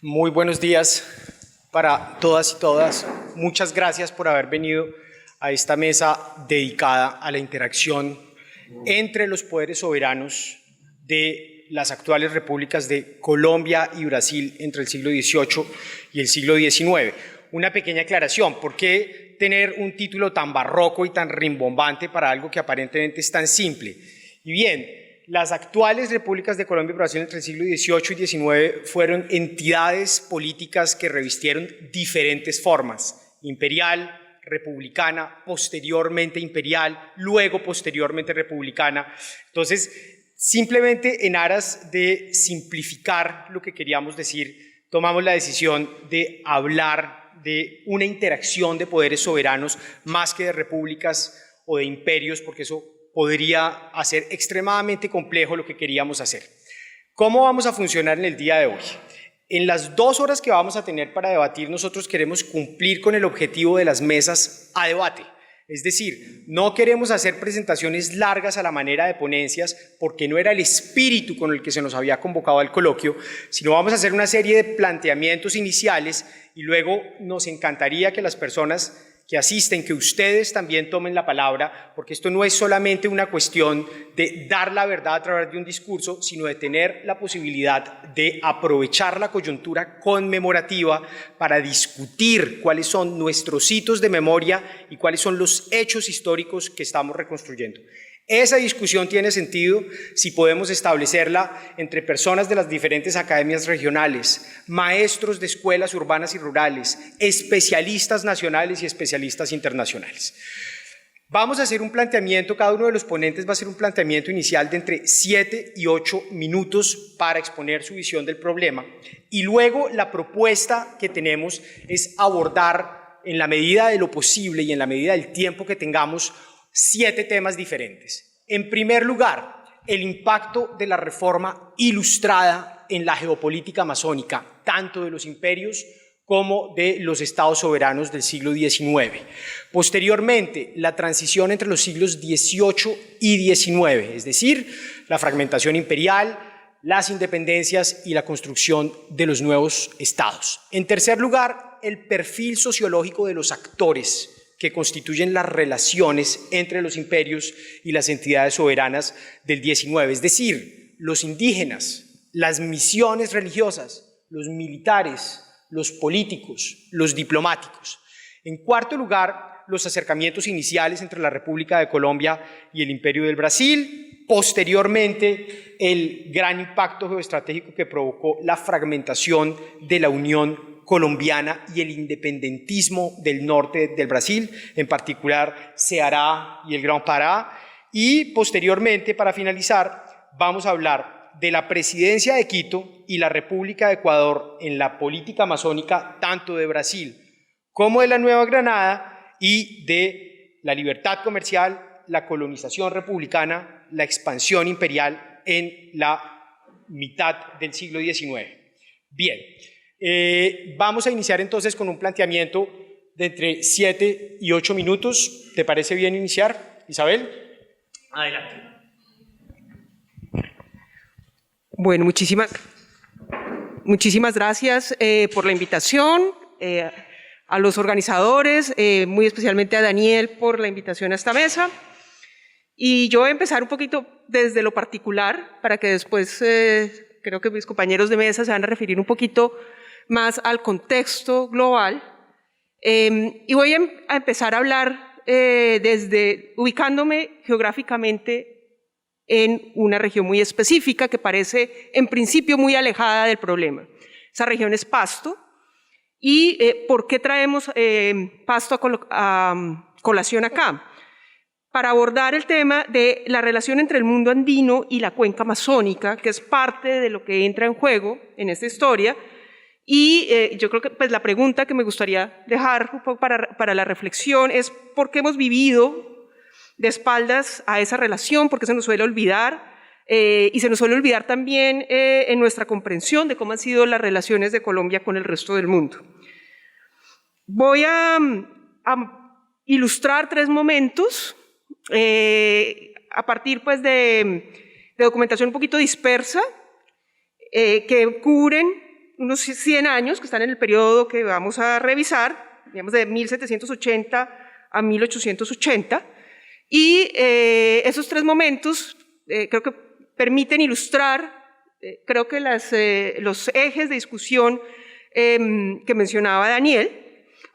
Muy buenos días para todas y todas. Muchas gracias por haber venido a esta mesa dedicada a la interacción entre los poderes soberanos de las actuales repúblicas de Colombia y Brasil entre el siglo XVIII y el siglo XIX. Una pequeña aclaración: ¿por qué tener un título tan barroco y tan rimbombante para algo que aparentemente es tan simple? Y bien, las actuales repúblicas de Colombia y Brasil entre el siglo XVIII y XIX fueron entidades políticas que revistieron diferentes formas: imperial, republicana, posteriormente imperial, luego posteriormente republicana. Entonces, simplemente en aras de simplificar lo que queríamos decir, tomamos la decisión de hablar de una interacción de poderes soberanos más que de repúblicas o de imperios, porque eso podría hacer extremadamente complejo lo que queríamos hacer. ¿Cómo vamos a funcionar en el día de hoy? En las 2 horas que vamos a tener para debatir, nosotros queremos cumplir con el objetivo de las mesas a debate. Es decir, no queremos hacer presentaciones largas a la manera de ponencias, porque no era el espíritu con el que se nos había convocado al coloquio, sino vamos a hacer una serie de planteamientos iniciales y luego nos encantaría que las personas que asisten, que ustedes también tomen la palabra, porque esto no es solamente una cuestión de dar la verdad a través de un discurso, sino de tener la posibilidad de aprovechar la coyuntura conmemorativa para discutir cuáles son nuestros hitos de memoria y cuáles son los hechos históricos que estamos reconstruyendo. Esa discusión tiene sentido si podemos establecerla entre personas de las diferentes academias regionales, maestros de escuelas urbanas y rurales, especialistas nacionales y especialistas internacionales. Vamos a hacer un planteamiento, cada uno de los ponentes va a hacer un planteamiento inicial de entre 7 y 8 minutos para exponer su visión del problema, y luego la propuesta que tenemos es abordar, en la medida de lo posible y en la medida del tiempo que tengamos, 7 temas diferentes. En primer lugar, el impacto de la reforma ilustrada en la geopolítica masónica, tanto de los imperios como de los estados soberanos del siglo XIX. Posteriormente, la transición entre los siglos XVIII y XIX, es decir, la fragmentación imperial, las independencias y la construcción de los nuevos estados. En tercer lugar, el perfil sociológico de los actores que constituyen las relaciones entre los imperios y las entidades soberanas del XIX, es decir, los indígenas, las misiones religiosas, los militares, los políticos, los diplomáticos. En cuarto lugar, los acercamientos iniciales entre la República de Colombia y el Imperio del Brasil. Posteriormente, el gran impacto geoestratégico que provocó la fragmentación de la Unión colombiana y el independentismo del norte del Brasil, en particular Ceará y el Gran Pará. Y posteriormente, para finalizar, vamos a hablar de la presidencia de Quito y la República de Ecuador en la política masónica, tanto de Brasil como de la Nueva Granada, y de la libertad comercial, la colonización republicana, la expansión imperial en la mitad del siglo XIX. Bien. Vamos a iniciar entonces con un planteamiento de entre 7 y 8 minutos. ¿Te parece bien iniciar, Isabel? Adelante. Bueno, muchísimas gracias por la invitación, a los organizadores, muy especialmente a Daniel por la invitación a esta mesa. Y yo voy a empezar un poquito desde lo particular, para que después creo que mis compañeros de mesa se van a referir un poquito más al contexto global, y voy a empezar a hablar ubicándome geográficamente en una región muy específica que parece en principio muy alejada del problema. Esa región es Pasto. ¿Y por qué traemos Pasto a colación acá? Para abordar el tema de la relación entre el mundo andino y la cuenca amazónica, que es parte de lo que entra en juego en esta historia. Y yo creo que pues, la pregunta que me gustaría dejar un poco para la reflexión es por qué hemos vivido de espaldas a esa relación, por qué se nos suele olvidar, y se nos suele olvidar también en nuestra comprensión de cómo han sido las relaciones de Colombia con el resto del mundo. Voy a ilustrar 3 momentos a partir pues, de documentación un poquito dispersa que cubren unos 100 años, que están en el periodo que vamos a revisar, digamos de 1780 a 1880, y esos tres momentos creo que permiten ilustrar, creo que los ejes de discusión que mencionaba Daniel.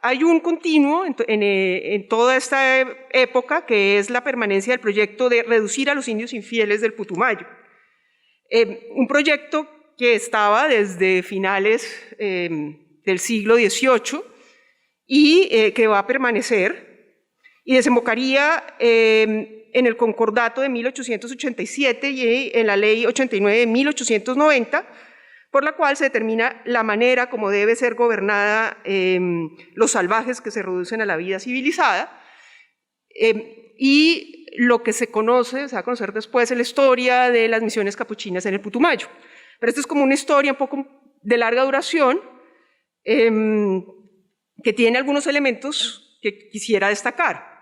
Hay un continuo en toda esta época, que es la permanencia del proyecto de reducir a los indios infieles del Putumayo. Un proyecto que estaba desde finales del siglo XVIII y que va a permanecer y desembocaría en el Concordato de 1887 y en la Ley 89 de 1890, por la cual se determina la manera como debe ser gobernada los salvajes que se reducen a la vida civilizada, y lo que se conoce, se va a conocer después, es la historia de las misiones capuchinas en el Putumayo. Pero esto es como una historia un poco de larga duración, que tiene algunos elementos que quisiera destacar.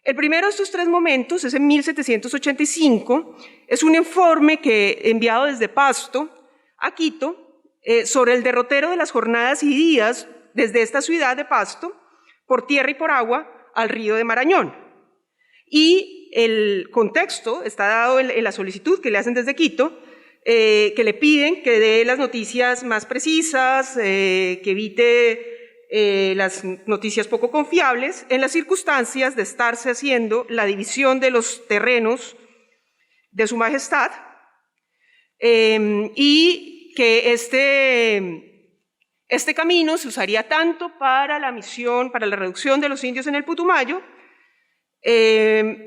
El primero de estos tres momentos es en 1785, es un informe enviado desde Pasto a Quito sobre el derrotero de las jornadas y días desde esta ciudad de Pasto, por tierra y por agua, al río de Marañón. Y el contexto está dado en la solicitud que le hacen desde Quito, que le piden que dé las noticias más precisas, que evite las noticias poco confiables, en las circunstancias de estarse haciendo la división de los terrenos de su majestad, y que este camino se usaría tanto para la misión, para la reducción de los indios en el Putumayo,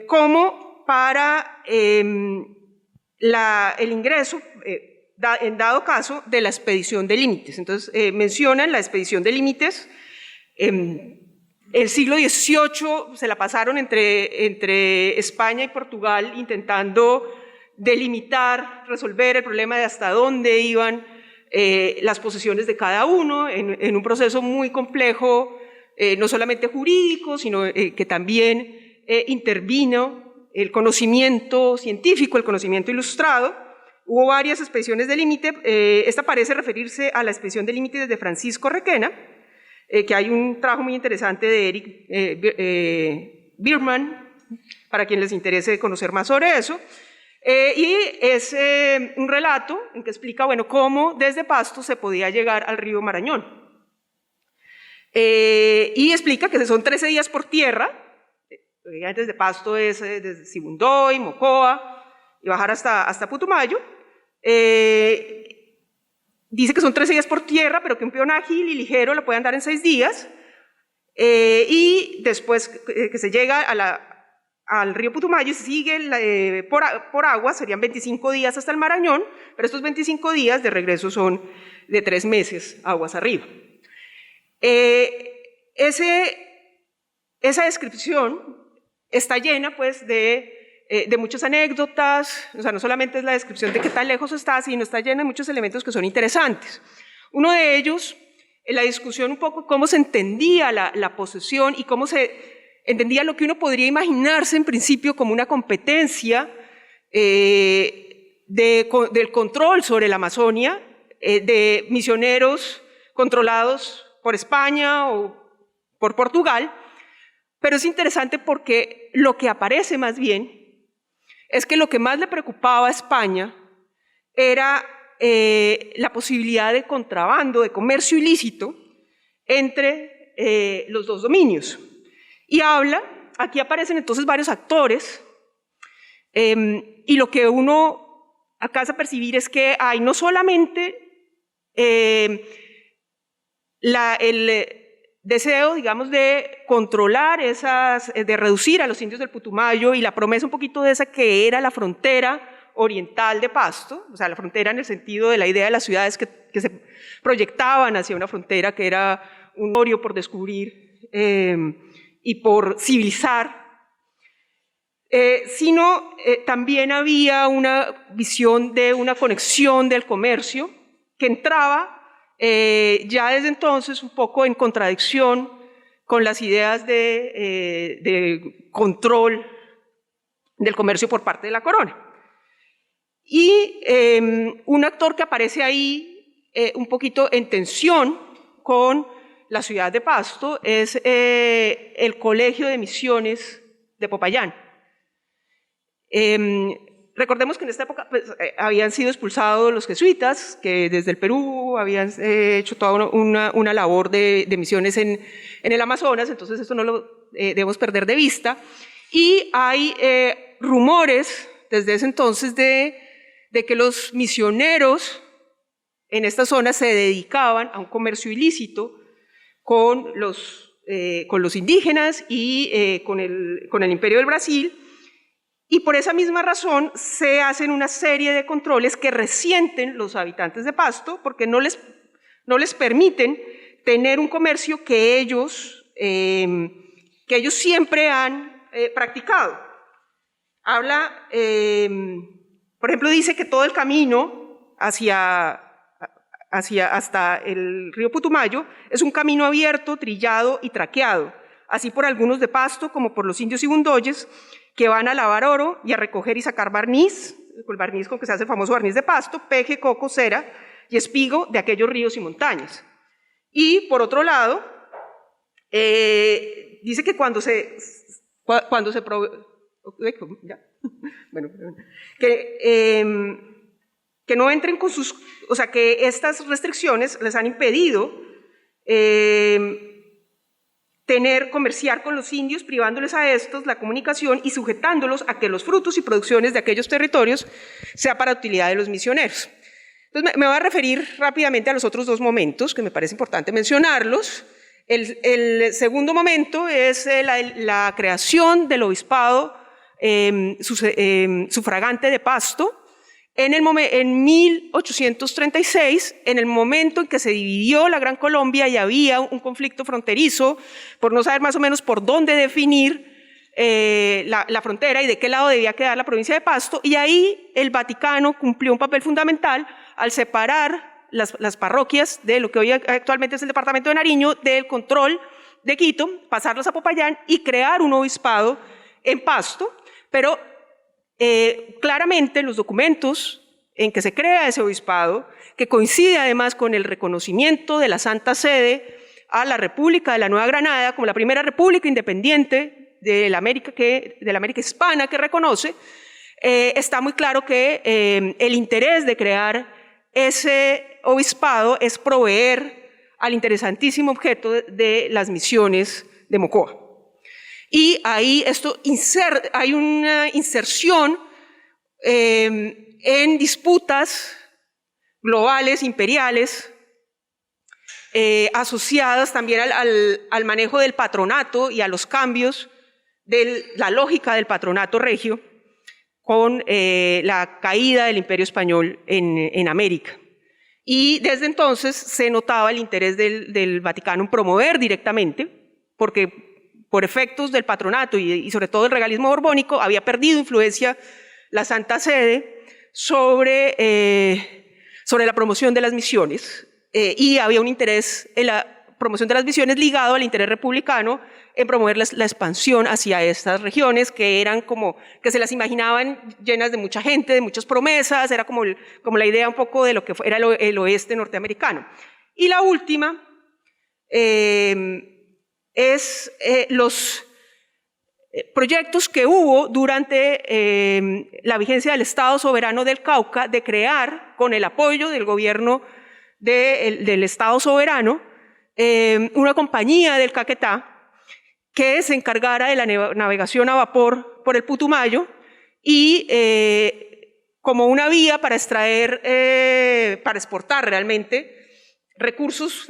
como para el ingreso, en dado caso, de la expedición de límites. Entonces, mencionan la expedición de límites. El siglo XVIII se la pasaron entre España y Portugal intentando delimitar, resolver el problema de hasta dónde iban las posesiones de cada uno, en un proceso muy complejo, no solamente jurídico, sino que también intervino el conocimiento científico, el conocimiento ilustrado. Hubo varias expediciones de límite. Esta parece referirse a la expedición de límites de Francisco Requena, que hay un trabajo muy interesante de Eric Bierman, para quien les interese conocer más sobre eso. Y es un relato en que explica, bueno, cómo desde Pasto se podía llegar al río Marañón. Y explica que son 13 días por tierra. Desde Pasto es desde Sibundoy, Mocoa, y bajar hasta Putumayo. Dice que son 13 días por tierra, pero que un peón ágil y ligero lo puede andar en 6 días. Y después que se llega al río Putumayo y se sigue por agua, serían 25 días hasta el Marañón, pero estos 25 días de regreso son de 3 meses aguas arriba. Esa descripción está llena, pues, de muchas anécdotas. O sea, no solamente es la descripción de qué tan lejos está, sino está llena de muchos elementos que son interesantes. Uno de ellos, la discusión un poco cómo se entendía la posesión y cómo se entendía lo que uno podría imaginarse en principio como una competencia del control sobre la Amazonia, de misioneros controlados por España o por Portugal. Pero es interesante porque lo que aparece más bien es que lo que más le preocupaba a España era la posibilidad de contrabando, de comercio ilícito entre los dos dominios. Y aquí aparecen entonces varios actores, y lo que uno alcanza a percibir es que hay no solamente el deseo, digamos, de controlar de reducir a los indios del Putumayo, y la promesa un poquito de esa que era la frontera oriental de Pasto, o sea, la frontera en el sentido de la idea de las ciudades que se proyectaban hacia una frontera que era un territorio por descubrir y por civilizar, sino también había una visión de una conexión del comercio que entraba ya desde entonces un poco en contradicción con las ideas de control del comercio por parte de la corona. Y un actor que aparece ahí un poquito en tensión con la ciudad de Pasto es el Colegio de Misiones de Popayán. Recordemos que en esta época pues, habían sido expulsados los jesuitas, que desde el Perú habían hecho toda una labor de misiones en el Amazonas, entonces esto no lo debemos perder de vista. Y hay rumores desde ese entonces de que los misioneros en esta zona se dedicaban a un comercio ilícito con los indígenas y con el Imperio del Brasil, y por esa misma razón se hacen una serie de controles que resienten los habitantes de Pasto porque no les permiten tener un comercio que ellos siempre han practicado. Habla, por ejemplo, dice que todo el camino hasta el río Putumayo es un camino abierto, trillado y traqueado, así por algunos de Pasto como por los indios y gundoyes que van a lavar oro y a recoger y sacar barniz, el barniz con que se hace el famoso barniz de Pasto, peje, coco, cera y espigo de aquellos ríos y montañas. Y por otro lado, dice que que no entren con sus, o sea, que estas restricciones les han impedido comerciar con los indios, privándoles a estos la comunicación y sujetándolos a que los frutos y producciones de aquellos territorios sea para utilidad de los misioneros. Entonces me voy a referir rápidamente a los otros dos momentos que me parece importante mencionarlos. El segundo momento es la creación del obispado sufragante de Pasto en 1836, en el momento en que se dividió la Gran Colombia y había un conflicto fronterizo por no saber más o menos por dónde definir la frontera y de qué lado debía quedar la provincia de Pasto, y ahí el Vaticano cumplió un papel fundamental al separar las parroquias de lo que hoy actualmente es el departamento de Nariño del control de Quito, pasarlas a Popayán y crear un obispado en Pasto, pero claramente los documentos en que se crea ese obispado, que coincide además con el reconocimiento de la Santa Sede a la República de la Nueva Granada como la primera república independiente de la América hispana que reconoce, está muy claro que el interés de crear ese obispado es proveer al interesantísimo objeto de las misiones de Mocoa. Y ahí hay una inserción en disputas globales, imperiales, asociadas también al manejo del patronato y a los cambios de la lógica del patronato regio con la caída del Imperio Español en América. Y desde entonces se notaba el interés del Vaticano en promover directamente, porque por efectos del patronato y sobre todo el regalismo borbónico, había perdido influencia la Santa Sede sobre la promoción de las misiones, y había un interés en la promoción de las misiones ligado al interés republicano en promover la expansión hacia estas regiones que eran como, que se las imaginaban llenas de mucha gente, de muchas promesas, era como la idea un poco de lo que era el oeste norteamericano. Y la última es los proyectos que hubo durante la vigencia del Estado Soberano del Cauca de crear, con el apoyo del gobierno del Estado Soberano, una compañía del Caquetá que se encargara de la navegación a vapor por el Putumayo y como una vía para extraer, para exportar realmente recursos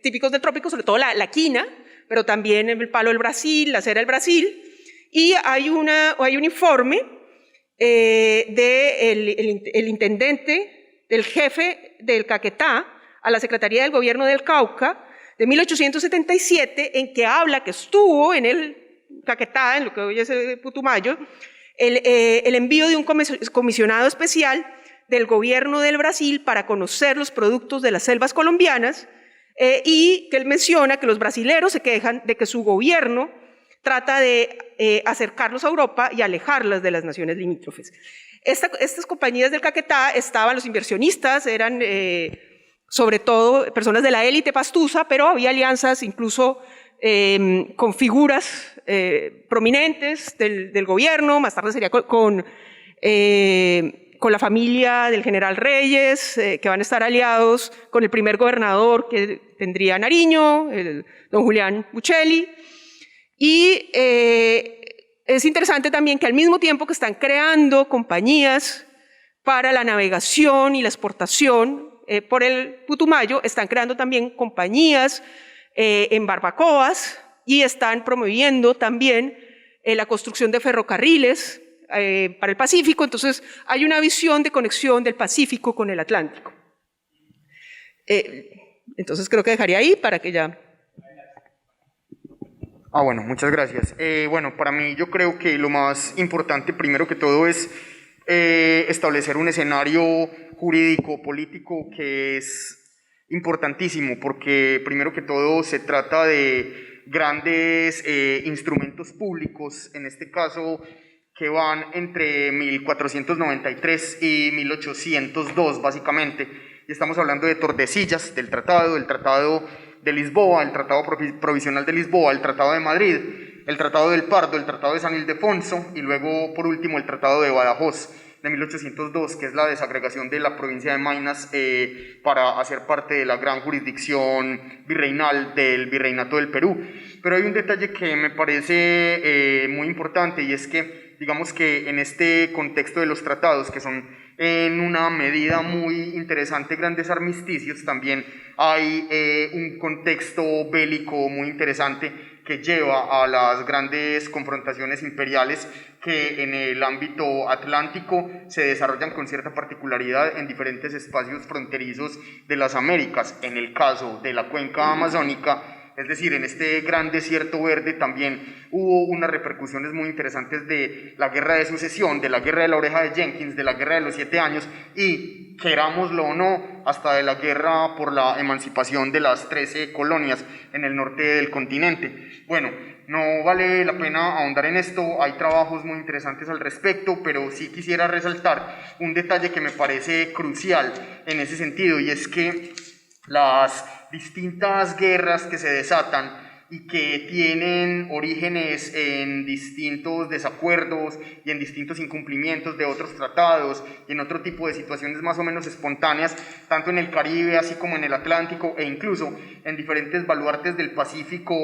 típicos del trópico, sobre todo la quina, pero también el palo del Brasil, la cera del Brasil. Y hay un informe del intendente, del jefe del Caquetá, a la Secretaría del Gobierno del Cauca, de 1877, en que habla que estuvo en el Caquetá, en lo que hoy es el Putumayo, el envío de un comisionado especial del Gobierno del Brasil para conocer los productos de las selvas colombianas, y que él menciona que los brasileros se quejan de que su gobierno trata de acercarlos a Europa y alejarlos de las naciones limítrofes. Estas compañías del Caquetá estaban, los inversionistas eran sobre todo personas de la élite pastusa, pero había alianzas incluso con figuras prominentes del gobierno, más tarde sería con la familia del general Reyes, que van a estar aliados con el primer gobernador que tendría Nariño, don Julián Buccelli. Y es interesante también que al mismo tiempo que están creando compañías para la navegación y la exportación por el Putumayo, están creando también compañías en barbacoas y están promoviendo también la construcción de ferrocarriles para el Pacífico. Entonces hay una visión de conexión del Pacífico con el Atlántico. Entonces creo que dejaría ahí para que ya... Bueno, muchas gracias. Bueno, para mí yo creo que lo más importante, primero que todo, es establecer un escenario jurídico, político, que es importantísimo, porque primero que todo se trata de grandes instrumentos públicos, en este caso que van entre 1493 y 1802, básicamente, y estamos hablando de Tordesillas, del Tratado de Lisboa, el Tratado Provisional de Lisboa, el Tratado de Madrid, el Tratado del Pardo, el Tratado de San Ildefonso y luego, por último, el Tratado de Badajoz de 1802, que es la desagregación de la provincia de Maynas para hacer parte de la gran jurisdicción virreinal del Virreinato del Perú. Pero hay un detalle que me parece muy importante, y es que, digamos que en este contexto de los tratados, que son en una medida muy interesante grandes armisticios, también hay un contexto bélico muy interesante que lleva a las grandes confrontaciones imperiales que en el ámbito atlántico se desarrollan con cierta particularidad en diferentes espacios fronterizos de las Américas. En el caso de la cuenca amazónica, es decir, en este gran desierto verde también hubo unas repercusiones muy interesantes de la guerra de sucesión, de la guerra de la oreja de Jenkins, de la guerra de los 7 años y, querámoslo o no, hasta de la guerra por la emancipación de las 13 colonias en el norte del continente. Bueno, no vale la pena ahondar en esto, hay trabajos muy interesantes al respecto, pero sí quisiera resaltar un detalle que me parece crucial en ese sentido, y es que las distintas guerras que se desatan y que tienen orígenes en distintos desacuerdos y en distintos incumplimientos de otros tratados y en otro tipo de situaciones más o menos espontáneas, tanto en el Caribe así como en el Atlántico e incluso en diferentes baluartes del Pacífico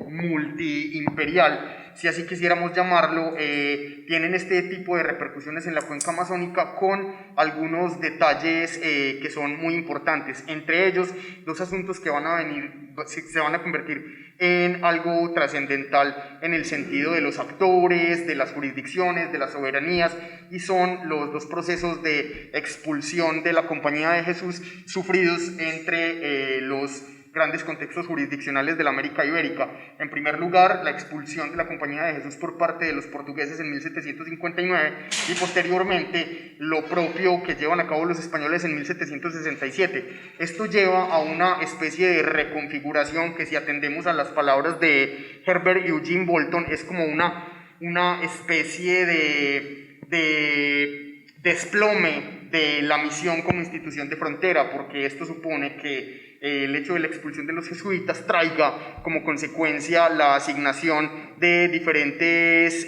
multiimperial, si así quisiéramos llamarlo, tienen este tipo de repercusiones en la cuenca amazónica con algunos detalles que son muy importantes, entre ellos dos asuntos que se van a convertir en algo trascendental en el sentido de los actores, de las jurisdicciones, de las soberanías, y son los dos procesos de expulsión de la Compañía de Jesús sufridos entre los grandes contextos jurisdiccionales de la América Ibérica. En primer lugar, la expulsión de la Compañía de Jesús por parte de los portugueses en 1759 y posteriormente lo propio que llevan a cabo los españoles en 1767. Esto lleva a una especie de reconfiguración que, si atendemos a las palabras de Herbert Eugene Bolton, es como una especie de desplome de la misión como institución de frontera, porque esto supone que el hecho de la expulsión de los jesuitas traiga como consecuencia la asignación de diferentes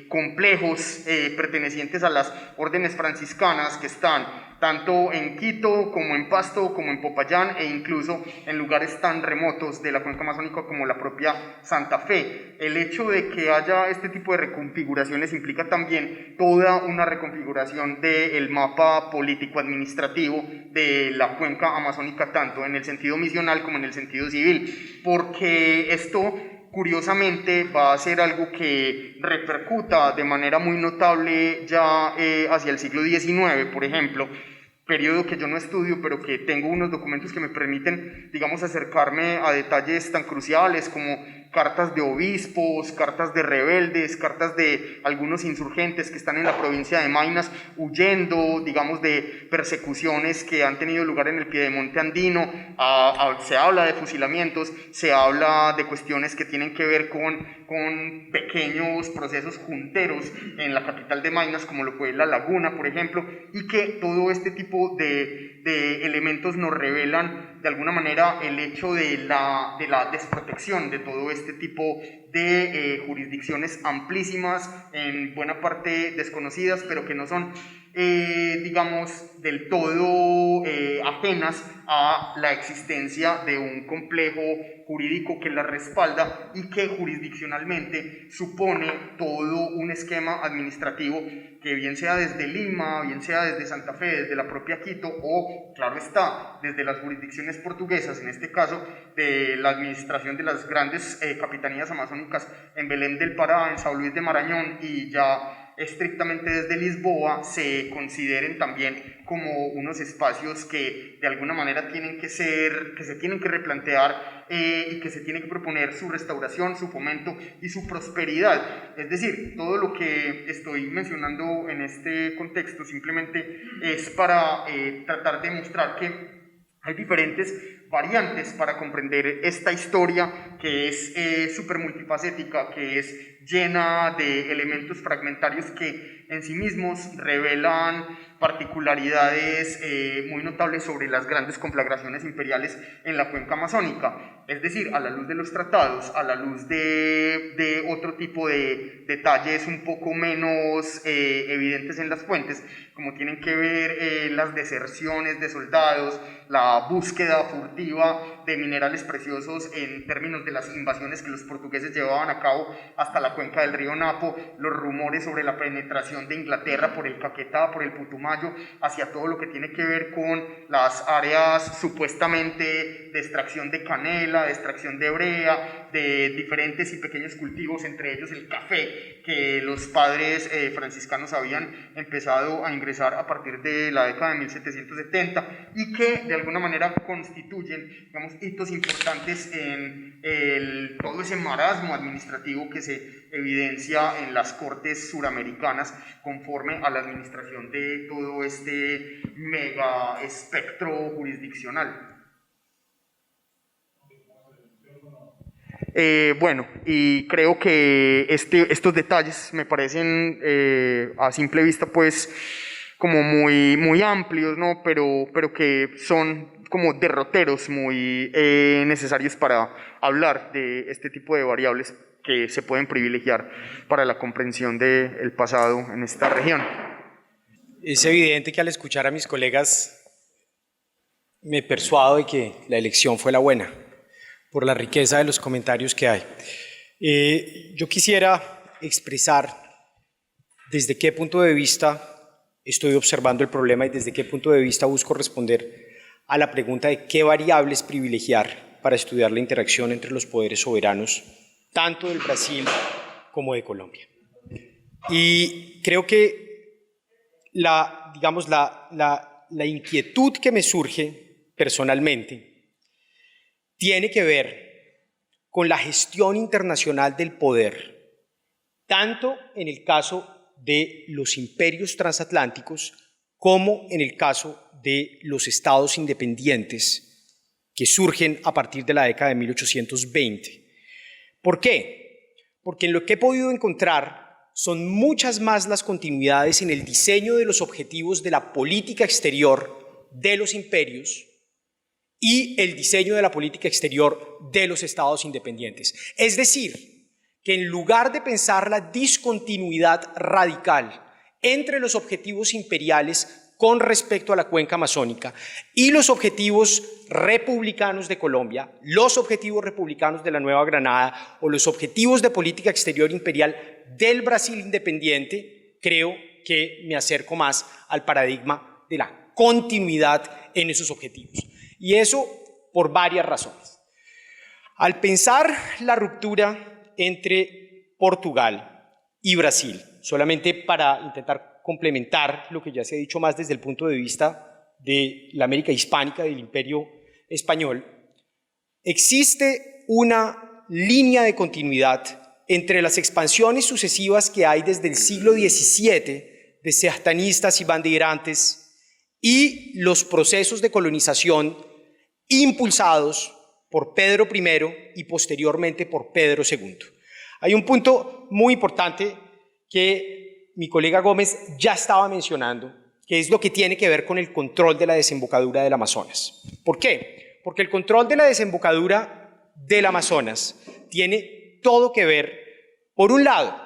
complejos pertenecientes a las órdenes franciscanas que están tanto en Quito como en Pasto como en Popayán e incluso en lugares tan remotos de la cuenca amazónica como la propia Santa Fe. El hecho de que haya este tipo de reconfiguraciones implica también toda una reconfiguración del mapa político-administrativo de la cuenca amazónica, tanto en el sentido misional como en el sentido civil, porque esto curiosamente va a ser algo que repercuta de manera muy notable ya hacia el siglo XIX, por ejemplo, periodo que yo no estudio, pero que tengo unos documentos que me permiten, digamos, acercarme a detalles tan cruciales como cartas de obispos, cartas de rebeldes, cartas de algunos insurgentes que están en la provincia de Maynas huyendo, digamos, de persecuciones que han tenido lugar en el piedemonte andino. Se habla de fusilamientos, se habla de cuestiones que tienen que ver con pequeños procesos junteros en la capital de Maynas, como lo fue La Laguna, por ejemplo, y que todo este tipo de de elementos nos revelan de alguna manera el hecho de la desprotección de todo este tipo de jurisdicciones amplísimas, en buena parte desconocidas, pero que no son, digamos, del todo ajenas a la existencia de un complejo jurídico que la respalda y que jurisdiccionalmente supone todo un esquema administrativo que bien sea desde Lima, bien sea desde Santa Fe, desde la propia Quito o, claro está, desde las jurisdicciones portuguesas, en este caso de la administración de las grandes capitanías amazónicas en Belém del Pará, en São Luís de Marañón y ya estrictamente desde Lisboa, se consideren también como unos espacios que de alguna manera tienen que ser, que se tienen que replantear y que se tiene que proponer su restauración, su fomento y su prosperidad. Es decir, todo lo que estoy mencionando en este contexto simplemente es para tratar de mostrar que hay diferentes variantes para comprender esta historia que es súper multifacética, que es llena de elementos fragmentarios que en sí mismos revelan particularidades muy notables sobre las grandes conflagraciones imperiales en la cuenca amazónica. Es decir, a la luz de los tratados, a la luz de otro tipo de detalles un poco menos evidentes en las fuentes, como tienen que ver las deserciones de soldados, la búsqueda furtiva de minerales preciosos en términos de las invasiones que los portugueses llevaban a cabo hasta la cuenca del río Napo, los rumores sobre la penetración de Inglaterra por el Caquetá, por el Putumayo, hacia todo lo que tiene que ver con las áreas supuestamente de extracción de canela, de extracción de brea, de diferentes y pequeños cultivos, entre ellos el café, que los padres franciscanos habían empezado a ingresar a partir de la década de 1770 y que de alguna manera constituyen, digamos, hitos importantes en todo ese marasmo administrativo que se evidencia en las cortes suramericanas conforme a la administración de todo este mega espectro jurisdiccional. Bueno, y creo que estos detalles me parecen a simple vista pues como muy amplios, ¿no? pero que son como derroteros muy necesarios para hablar de este tipo de variables que se pueden privilegiar para la comprensión del pasado en esta región. Es evidente que al escuchar a mis colegas me persuado de que la elección fue la buena, por la riqueza de los comentarios que hay. Yo quisiera expresar desde qué punto de vista estoy observando el problema y desde qué punto de vista busco responder a la pregunta de qué variables privilegiar para estudiar la interacción entre los poderes soberanos, tanto del Brasil como de Colombia. Y creo que la inquietud que me surge personalmente tiene que ver con la gestión internacional del poder, tanto en el caso de los imperios transatlánticos como en el caso de los estados independientes que surgen a partir de la década de 1820. ¿Por qué? Porque en lo que he podido encontrar son muchas más las continuidades en el diseño de los objetivos de la política exterior de los imperios y el diseño de la política exterior de los estados independientes. Es decir, que en lugar de pensar la discontinuidad radical entre los objetivos imperiales con respecto a la cuenca amazónica y los objetivos republicanos de Colombia, los objetivos republicanos de la Nueva Granada o los objetivos de política exterior imperial del Brasil independiente, creo que me acerco más al paradigma de la continuidad en esos objetivos. Y eso por varias razones. Al pensar la ruptura entre Portugal y Brasil, solamente para intentar complementar lo que ya se ha dicho más desde el punto de vista de la América hispánica, del Imperio Español, existe una línea de continuidad entre las expansiones sucesivas que hay desde el siglo XVII de sertanistas y bandeirantes y los procesos de colonización impulsados por Pedro I y posteriormente por Pedro II. Hay un punto muy importante que mi colega Gómez ya estaba mencionando que es lo que tiene que ver con el control de la desembocadura del Amazonas. ¿Por qué? Porque el control de la desembocadura del Amazonas tiene todo que ver, por un lado,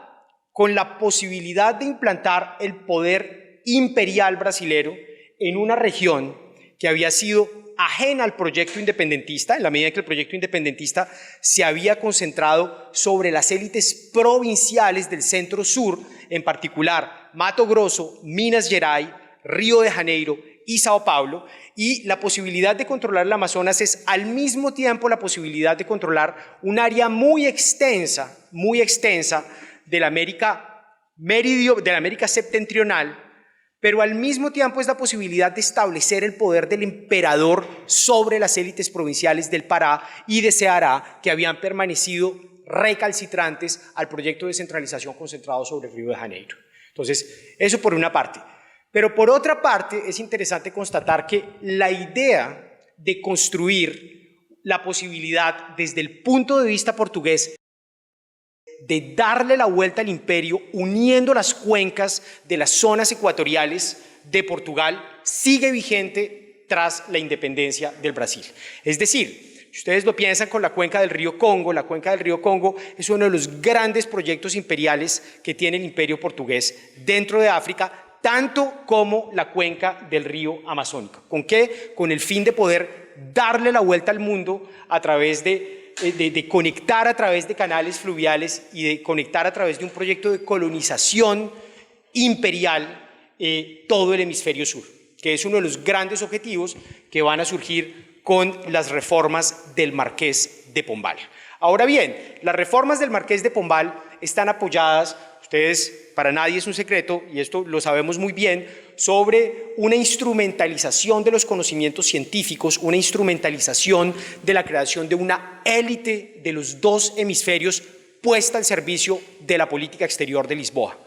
con la posibilidad de implantar el poder imperial brasilero en una región que había sido ajena al proyecto independentista, en la medida en que el proyecto independentista se había concentrado sobre las élites provinciales del centro-sur, en particular Mato Grosso, Minas Gerais, Río de Janeiro y Sao Paulo, y la posibilidad de controlar el Amazonas es al mismo tiempo la posibilidad de controlar un área muy extensa de la América septentrional, pero al mismo tiempo es la posibilidad de establecer el poder del emperador sobre las élites provinciales del Pará y de Ceará, que habían permanecido recalcitrantes al proyecto de descentralización concentrado sobre el Río de Janeiro. Entonces, eso por una parte. Pero por otra parte, es interesante constatar que la idea de construir la posibilidad desde el punto de vista portugués de darle la vuelta al imperio uniendo las cuencas de las zonas ecuatoriales de Portugal sigue vigente tras la independencia del Brasil. Es decir, si ustedes lo piensan con la cuenca del río Congo, la cuenca del río Congo es uno de los grandes proyectos imperiales que tiene el imperio portugués dentro de África, tanto como la cuenca del río Amazónico. ¿Con qué? Con el fin de poder darle la vuelta al mundo a través de conectar a través de canales fluviales y de conectar a través de un proyecto de colonización imperial todo el hemisferio sur, que es uno de los grandes objetivos que van a surgir con las reformas del Marqués de Pombal. Ahora bien, las reformas del Marqués de Pombal están apoyadas, ustedes, para nadie es un secreto, y esto lo sabemos muy bien, sobre una instrumentalización de los conocimientos científicos, una instrumentalización de la creación de una élite de los dos hemisferios puesta al servicio de la política exterior de Lisboa.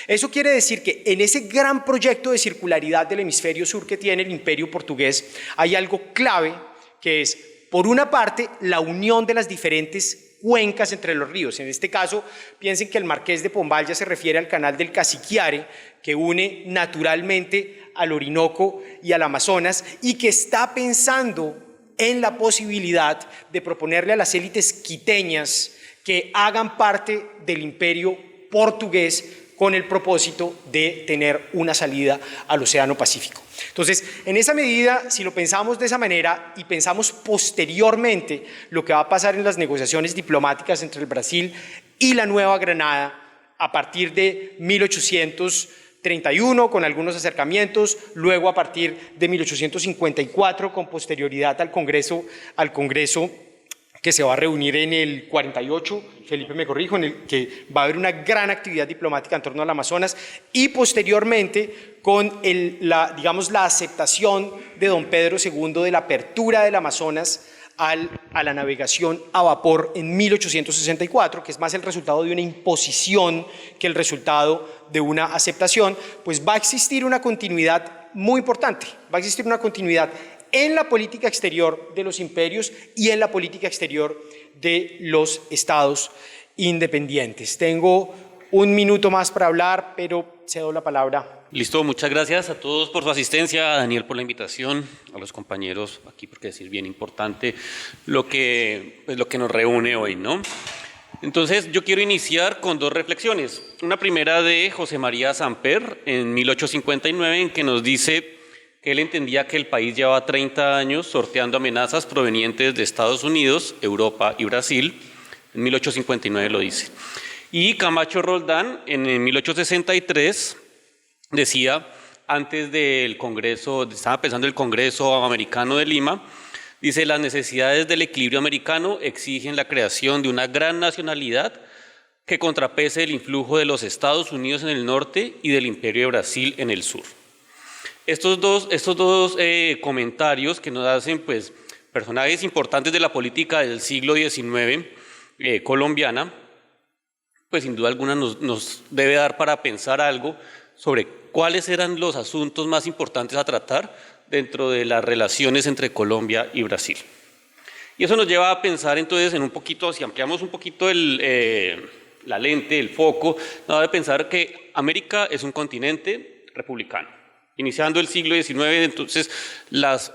Eso quiere decir que en ese gran proyecto de circularidad del hemisferio sur que tiene el imperio portugués hay algo clave que es, por una parte, la unión de las diferentes cuencas entre los ríos. En este caso, piensen que el Marqués de Pombal ya se refiere al canal del Cassiquiare, que une naturalmente al Orinoco y al Amazonas, y que está pensando en la posibilidad de proponerle a las élites quiteñas que hagan parte del imperio portugués con el propósito de tener una salida al Océano Pacífico. Entonces, en esa medida, si lo pensamos de esa manera y pensamos posteriormente lo que va a pasar en las negociaciones diplomáticas entre el Brasil y la Nueva Granada a partir de 1831 con algunos acercamientos, luego a partir de 1854 con posterioridad al Congreso que se va a reunir en el 48, Felipe me corrijo, en el que va a haber una gran actividad diplomática en torno al Amazonas, y posteriormente con la aceptación de don Pedro II de la apertura del Amazonas a la navegación a vapor en 1864, que es más el resultado de una imposición que el resultado de una aceptación, pues va a existir una continuidad muy importante, va a existir una continuidad en la política exterior de los imperios y en la política exterior de los estados independientes. Tengo un minuto más para hablar, pero cedo la palabra. Listo, muchas gracias a todos por su asistencia, a Daniel por la invitación, a los compañeros aquí porque es bien importante lo que nos reúne hoy, ¿no? Entonces yo quiero iniciar con dos reflexiones. Una primera de José María Samper en 1859 en que nos dice que él entendía que el país llevaba 30 años sorteando amenazas provenientes de Estados Unidos, Europa y Brasil. En 1859 lo dice. Y Camacho Roldán en 1863 decía, antes del Congreso, estaba pensando el Congreso Americano de Lima, dice, las necesidades del equilibrio americano exigen la creación de una gran nacionalidad que contrapese el influjo de los Estados Unidos en el norte y del Imperio de Brasil en el sur. Estos dos comentarios que nos hacen pues, personajes importantes de la política del siglo XIX colombiana, pues sin duda alguna nos debe dar para pensar algo sobre cuáles eran los asuntos más importantes a tratar dentro de las relaciones entre Colombia y Brasil. Y eso nos lleva a pensar entonces en un poquito, si ampliamos un poquito la lente, el foco, nos va a pensar que América es un continente republicano. Iniciando el siglo XIX, entonces las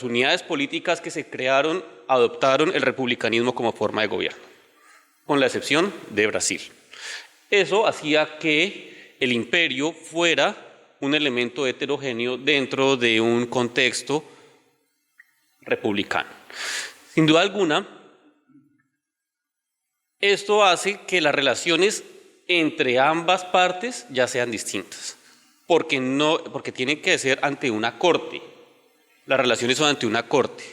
unidades políticas que se crearon adoptaron el republicanismo como forma de gobierno, con la excepción de Brasil. Eso hacía que el imperio fuera un elemento heterogéneo dentro de un contexto republicano. Sin duda alguna, esto hace que las relaciones entre ambas partes ya sean distintas, porque tienen que ser ante una corte. Las relaciones son ante una corte.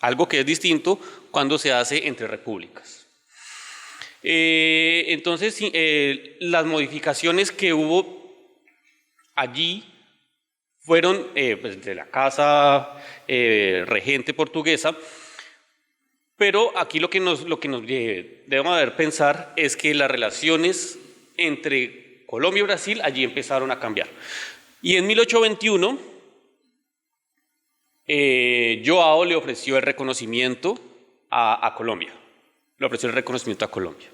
Algo que es distinto cuando se hace entre repúblicas. Entonces, las modificaciones que hubo allí fueron pues, de la casa regente portuguesa, pero aquí lo que nos debemos haber pensar es que las relaciones entre Colombia y Brasil allí empezaron a cambiar. Y en 1821, João le ofreció el reconocimiento a Colombia. Le ofreció el reconocimiento a Colombia.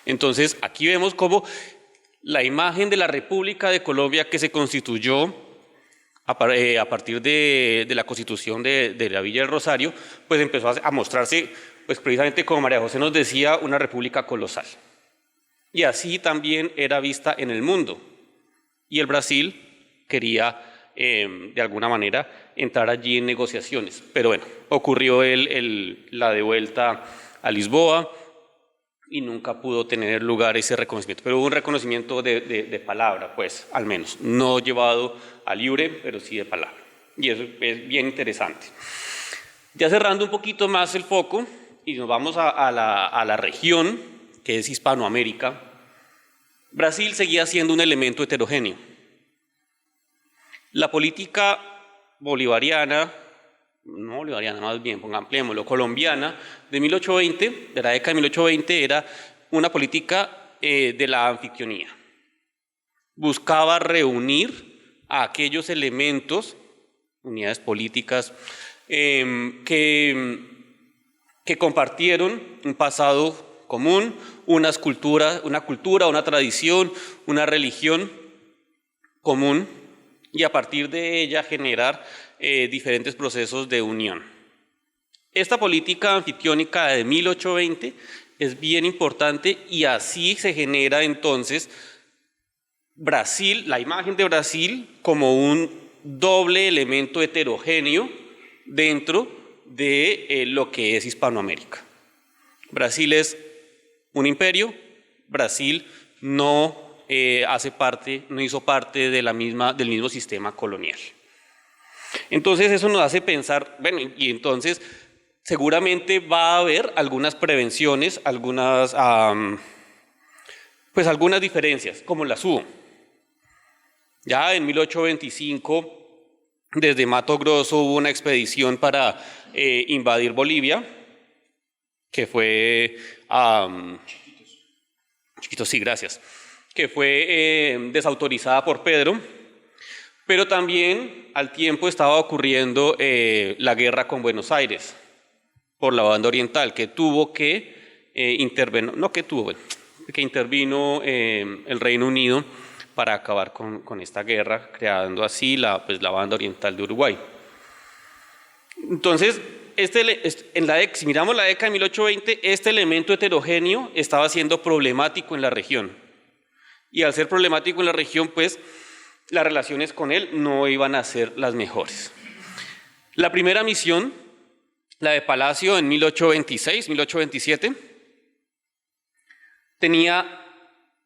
Entonces, aquí vemos cómo la imagen de la República de Colombia que se constituyó a partir de la constitución de la Villa del Rosario, pues empezó a mostrarse, pues precisamente como María José nos decía, una república colosal. Y así también era vista en el mundo. Y el Brasil quería, de alguna manera, entrar allí en negociaciones. Pero bueno, ocurrió la devuelta a Lisboa y nunca pudo tener lugar ese reconocimiento. Pero hubo un reconocimiento de palabra, pues, al menos. No llevado al iure, pero sí de palabra. Y eso es bien interesante. Ya cerrando un poquito más el foco, y nos vamos a la región, que es Hispanoamérica, Brasil seguía siendo un elemento heterogéneo. La política bolivariana, no bolivariana, más bien, ampliémoslo, colombiana, de 1820, de la década de 1820, era una política de la anfitrionía. Buscaba reunir a aquellos elementos, unidades políticas, que compartieron un pasado común, una cultura, una tradición, una religión común, y a partir de ella generar diferentes procesos de unión. Esta política anfitriónica de 1820 es bien importante y así se genera entonces Brasil, la imagen de Brasil como un doble elemento heterogéneo dentro de lo que es Hispanoamérica. Brasil es un imperio, Brasil no hizo parte de del mismo sistema colonial. Entonces eso nos hace pensar, bueno, y entonces seguramente va a haber algunas prevenciones, algunas diferencias, como las hubo. Ya en 1825, desde Mato Grosso hubo una expedición para invadir Bolivia, que fue Chiquitos, sí, gracias, que fue desautorizada por Pedro, pero también al tiempo estaba ocurriendo la guerra con Buenos Aires por la banda oriental, que tuvo que intervino el Reino Unido para acabar con esta guerra, creando así la banda oriental de Uruguay. Entonces, si miramos la década de 1820, este elemento heterogéneo estaba siendo problemático en la región. Y al ser problemático en la región, pues, las relaciones con él no iban a ser las mejores. La primera misión, la de Palacio en 1826, 1827, tenía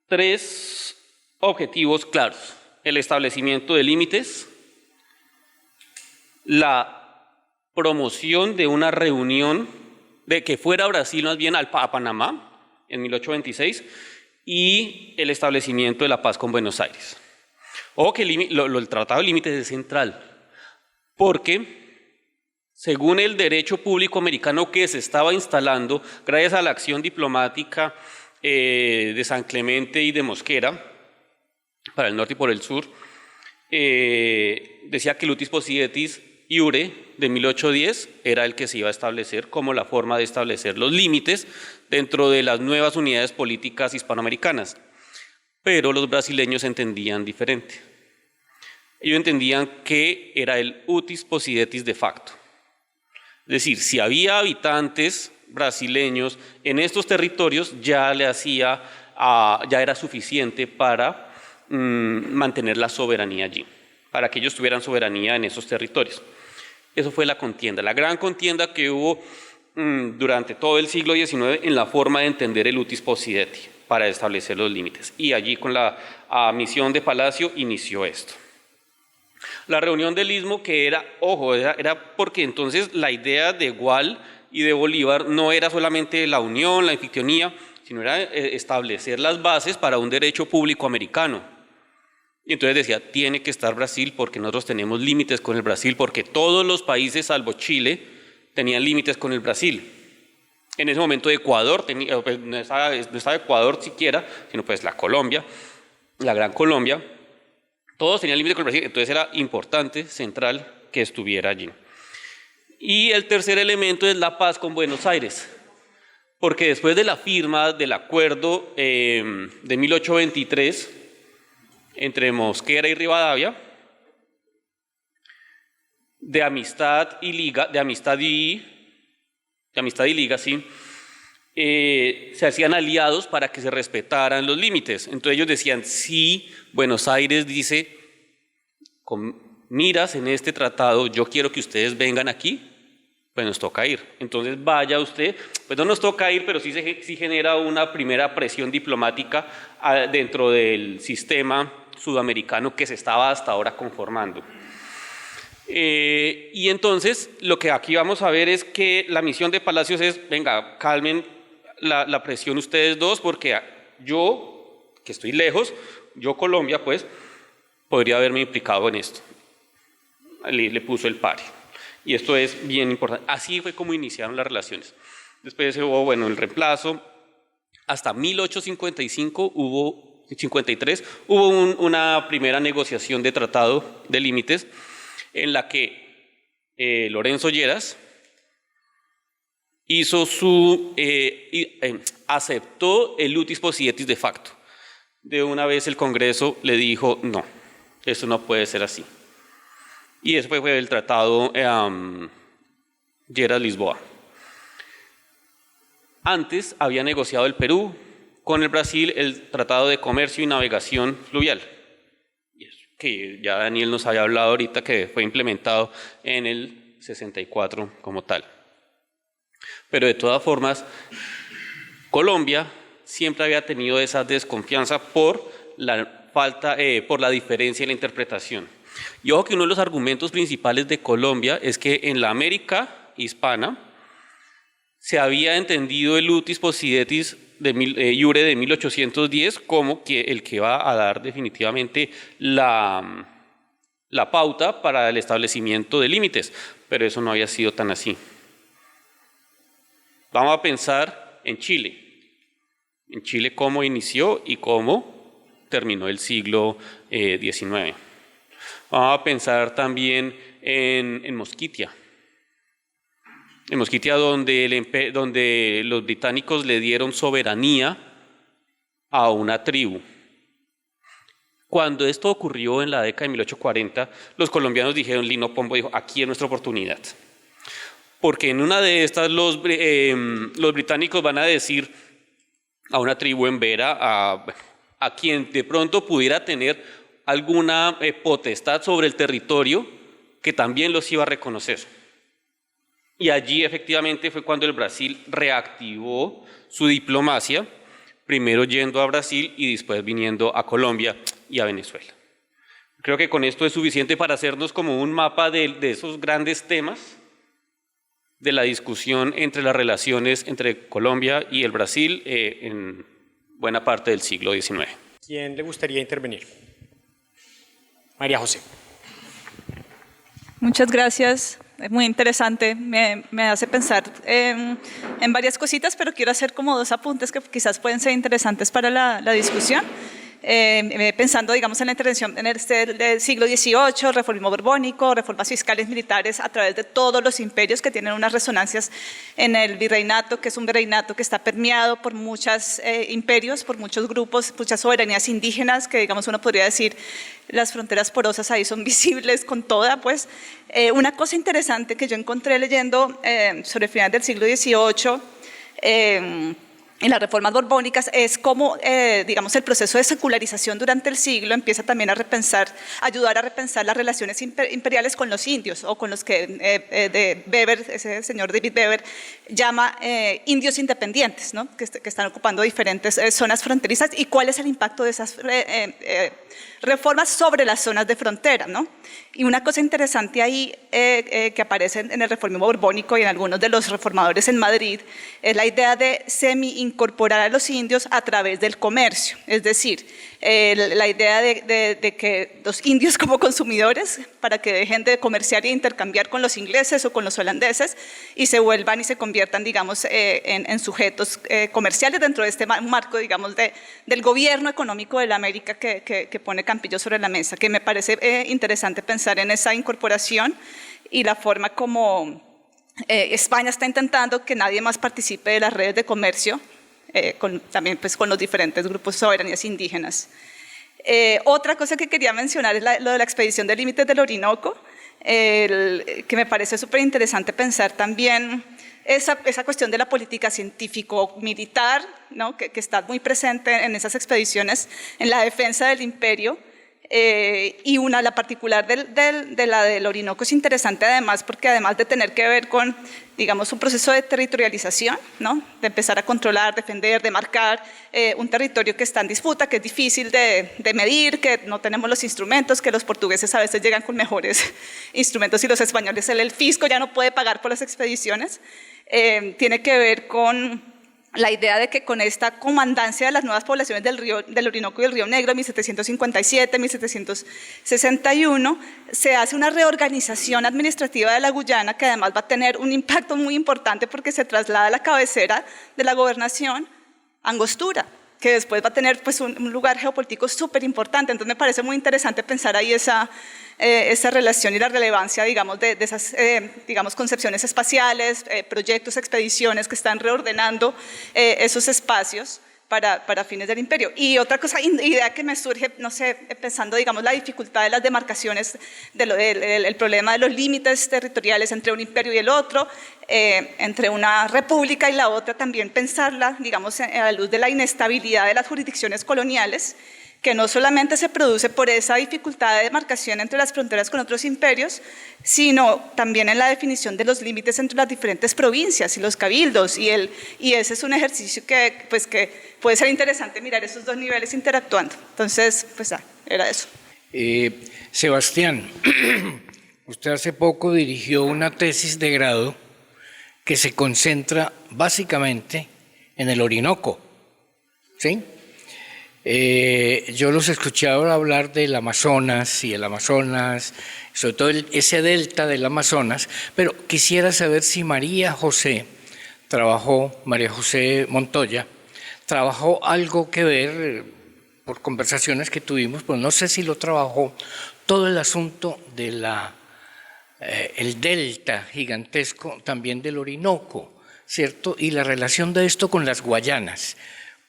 3 objetivos claros: el establecimiento de límites, la promoción de una reunión de que fuera Brasil más bien a Panamá en 1826 y el establecimiento de la paz con Buenos Aires. O que el Tratado de Límites es central, porque según el derecho público americano que se estaba instalando gracias a la acción diplomática de San Clemente y de Mosquera para el norte y por el sur, decía que Lutis Possidetis Iure de 1810 era el que se iba a establecer como la forma de establecer los límites dentro de las nuevas unidades políticas hispanoamericanas. pero los brasileños entendían diferente. Ellos entendían que era el utis possidetis de facto. Es decir, si había habitantes brasileños en estos territorios, ya era suficiente para mantener la soberanía allí, para que ellos tuvieran soberanía en esos territorios. Eso fue la contienda, la gran contienda que hubo durante todo el siglo XIX en la forma de entender el utis possidetis para establecer los límites. Y allí con la misión de Palacio inició esto. La reunión del Istmo, que era porque entonces la idea de Gual y de Bolívar no era solamente la unión, la anfictionía, sino era establecer las bases para un derecho público americano. Y entonces decía, tiene que estar Brasil porque nosotros tenemos límites con el Brasil, porque todos los países, salvo Chile, tenían límites con el Brasil. En ese momento Ecuador, no estaba Ecuador siquiera, sino pues la Colombia, la Gran Colombia, todos tenían límites con el Brasil, entonces era importante, central, que estuviera allí. Y el tercer elemento es la paz con Buenos Aires, porque después de la firma del acuerdo de 1823 entre Mosquera y Rivadavia, de amistad y liga, sí, se hacían aliados para que se respetaran los límites. Entonces ellos decían, si Buenos Aires dice, con miras en este tratado, yo quiero que ustedes vengan aquí, pues nos toca ir. Entonces vaya usted, pues no nos toca ir, pero sí genera una primera presión diplomática dentro del sistema sudamericano que se estaba hasta ahora conformando. Y entonces lo que aquí vamos a ver es que la misión de Palacios es, venga, calmen la presión ustedes dos, porque yo, que estoy lejos, yo Colombia, pues, podría haberme implicado en esto. Le puso el pare. Y esto es bien importante. Así fue como iniciaron las relaciones. Después hubo, bueno, el reemplazo. Hasta 1853 hubo una primera negociación de tratado de límites en la que Lorenzo Lleras hizo aceptó el utis possidetis de facto. De una vez el Congreso le dijo, no, eso no puede ser así. Y después fue el tratado Lleras-Lisboa. Antes había negociado el Perú con el Brasil el Tratado de Comercio y Navegación Fluvial, que ya Daniel nos había hablado ahorita, que fue implementado en el 64 como tal. Pero de todas formas, Colombia siempre había tenido esa desconfianza por la diferencia en la interpretación. Y ojo que uno de los argumentos principales de Colombia es que en la América hispana se había entendido el utis possidetis iure de 1810 como que el que va a dar definitivamente la pauta para el establecimiento de límites, pero eso no había sido tan así. Vamos a pensar en Chile cómo inició y cómo terminó el siglo XIX. Vamos a pensar también en Mosquitia. En Mosquitia, donde los británicos le dieron soberanía a una tribu. Cuando esto ocurrió en la década de 1840, los colombianos dijeron, Lino Pombo dijo, aquí es nuestra oportunidad. Porque en una de estas los británicos van a decir a una tribu en Vera, a quien de pronto pudiera tener alguna potestad sobre el territorio, que también los iba a reconocer. Y allí efectivamente fue cuando el Brasil reactivó su diplomacia, primero yendo a Brasil y después viniendo a Colombia y a Venezuela. Creo que con esto es suficiente para hacernos como un mapa de esos grandes temas de la discusión entre las relaciones entre Colombia y el Brasil en buena parte del siglo XIX. ¿Quién le gustaría intervenir? María José. Muchas gracias. Es muy interesante, me hace pensar en varias cositas, pero quiero hacer como dos apuntes que quizás pueden ser interesantes para la discusión. pensando, digamos, en la intervención en del siglo XVIII, reformismo borbónico, reformas fiscales militares a través de todos los imperios que tienen unas resonancias en el virreinato, que es un virreinato que está permeado por muchos imperios, por muchos grupos, muchas soberanías indígenas, que digamos uno podría decir las fronteras porosas ahí son visibles con toda, pues. Una cosa interesante que yo encontré leyendo sobre el final del siglo XVIII, en las reformas borbónicas es cómo, digamos, el proceso de secularización durante el siglo empieza también a ayudar a repensar las relaciones imperiales con los indios, o con los que de Weber, ese señor David Weber, llama indios independientes, ¿no? que están ocupando diferentes zonas fronterizas, y cuál es el impacto de esas reformas sobre las zonas de frontera, ¿no? Y una cosa interesante ahí que aparece en el reformismo borbónico y en algunos de los reformadores en Madrid es la idea de semi-incorporar a los indios a través del comercio, es decir, la idea de que los indios como consumidores, para que dejen de comerciar e intercambiar con los ingleses o con los holandeses y se vuelvan y se conviertan, digamos, en sujetos comerciales dentro de este marco, digamos, del gobierno económico de la América que pone Campillo sobre la mesa, que me parece interesante pensar en esa incorporación y la forma como España está intentando que nadie más participe de las redes de comercio, también pues, con los diferentes grupos soberanías indígenas. Otra cosa que quería mencionar es lo de la expedición de límites del Orinoco, que me parece súper interesante pensar también esa cuestión de la política científico-militar, ¿no? que está muy presente en esas expediciones, en la defensa del imperio. Y la particular de la del Orinoco es interesante además porque además de tener que ver con, digamos, un proceso de territorialización, ¿no? De empezar a controlar, defender, demarcar un territorio que está en disputa, que es difícil de medir, que no tenemos los instrumentos, que los portugueses a veces llegan con mejores instrumentos y los españoles, el fisco ya no puede pagar por las expediciones, tiene que ver con la idea de que con esta comandancia de las nuevas poblaciones del Orinoco y del Río Negro, 1757, 1761, se hace una reorganización administrativa de la Guyana que además va a tener un impacto muy importante porque se traslada la cabecera de la gobernación a Angostura, que después va a tener pues, un lugar geopolítico súper importante. Entonces me parece muy interesante pensar ahí esa relación y la relevancia, digamos, de esas digamos, concepciones espaciales, proyectos, expediciones que están reordenando esos espacios para fines del imperio. Y otra cosa, idea que me surge, no sé, pensando, digamos, la dificultad de las demarcaciones, el problema de los límites territoriales entre un imperio y el otro, entre una república y la otra, también pensarla, digamos, a la luz de la inestabilidad de las jurisdicciones coloniales, que no solamente se produce por esa dificultad de demarcación entre las fronteras con otros imperios, sino también en la definición de los límites entre las diferentes provincias y los cabildos, y ese es un ejercicio que puede ser interesante mirar esos dos niveles interactuando. Entonces, pues era eso. Sebastián, usted hace poco dirigió una tesis de grado que se concentra básicamente en el Orinoco, ¿sí? Yo los escuchaba hablar del Amazonas y el Amazonas, sobre todo ese delta del Amazonas, pero quisiera saber si María José Montoya, trabajó algo que ver, por conversaciones que tuvimos, pues no sé si lo trabajó, todo el asunto de el delta gigantesco también del Orinoco, ¿cierto? Y la relación de esto con las Guayanas,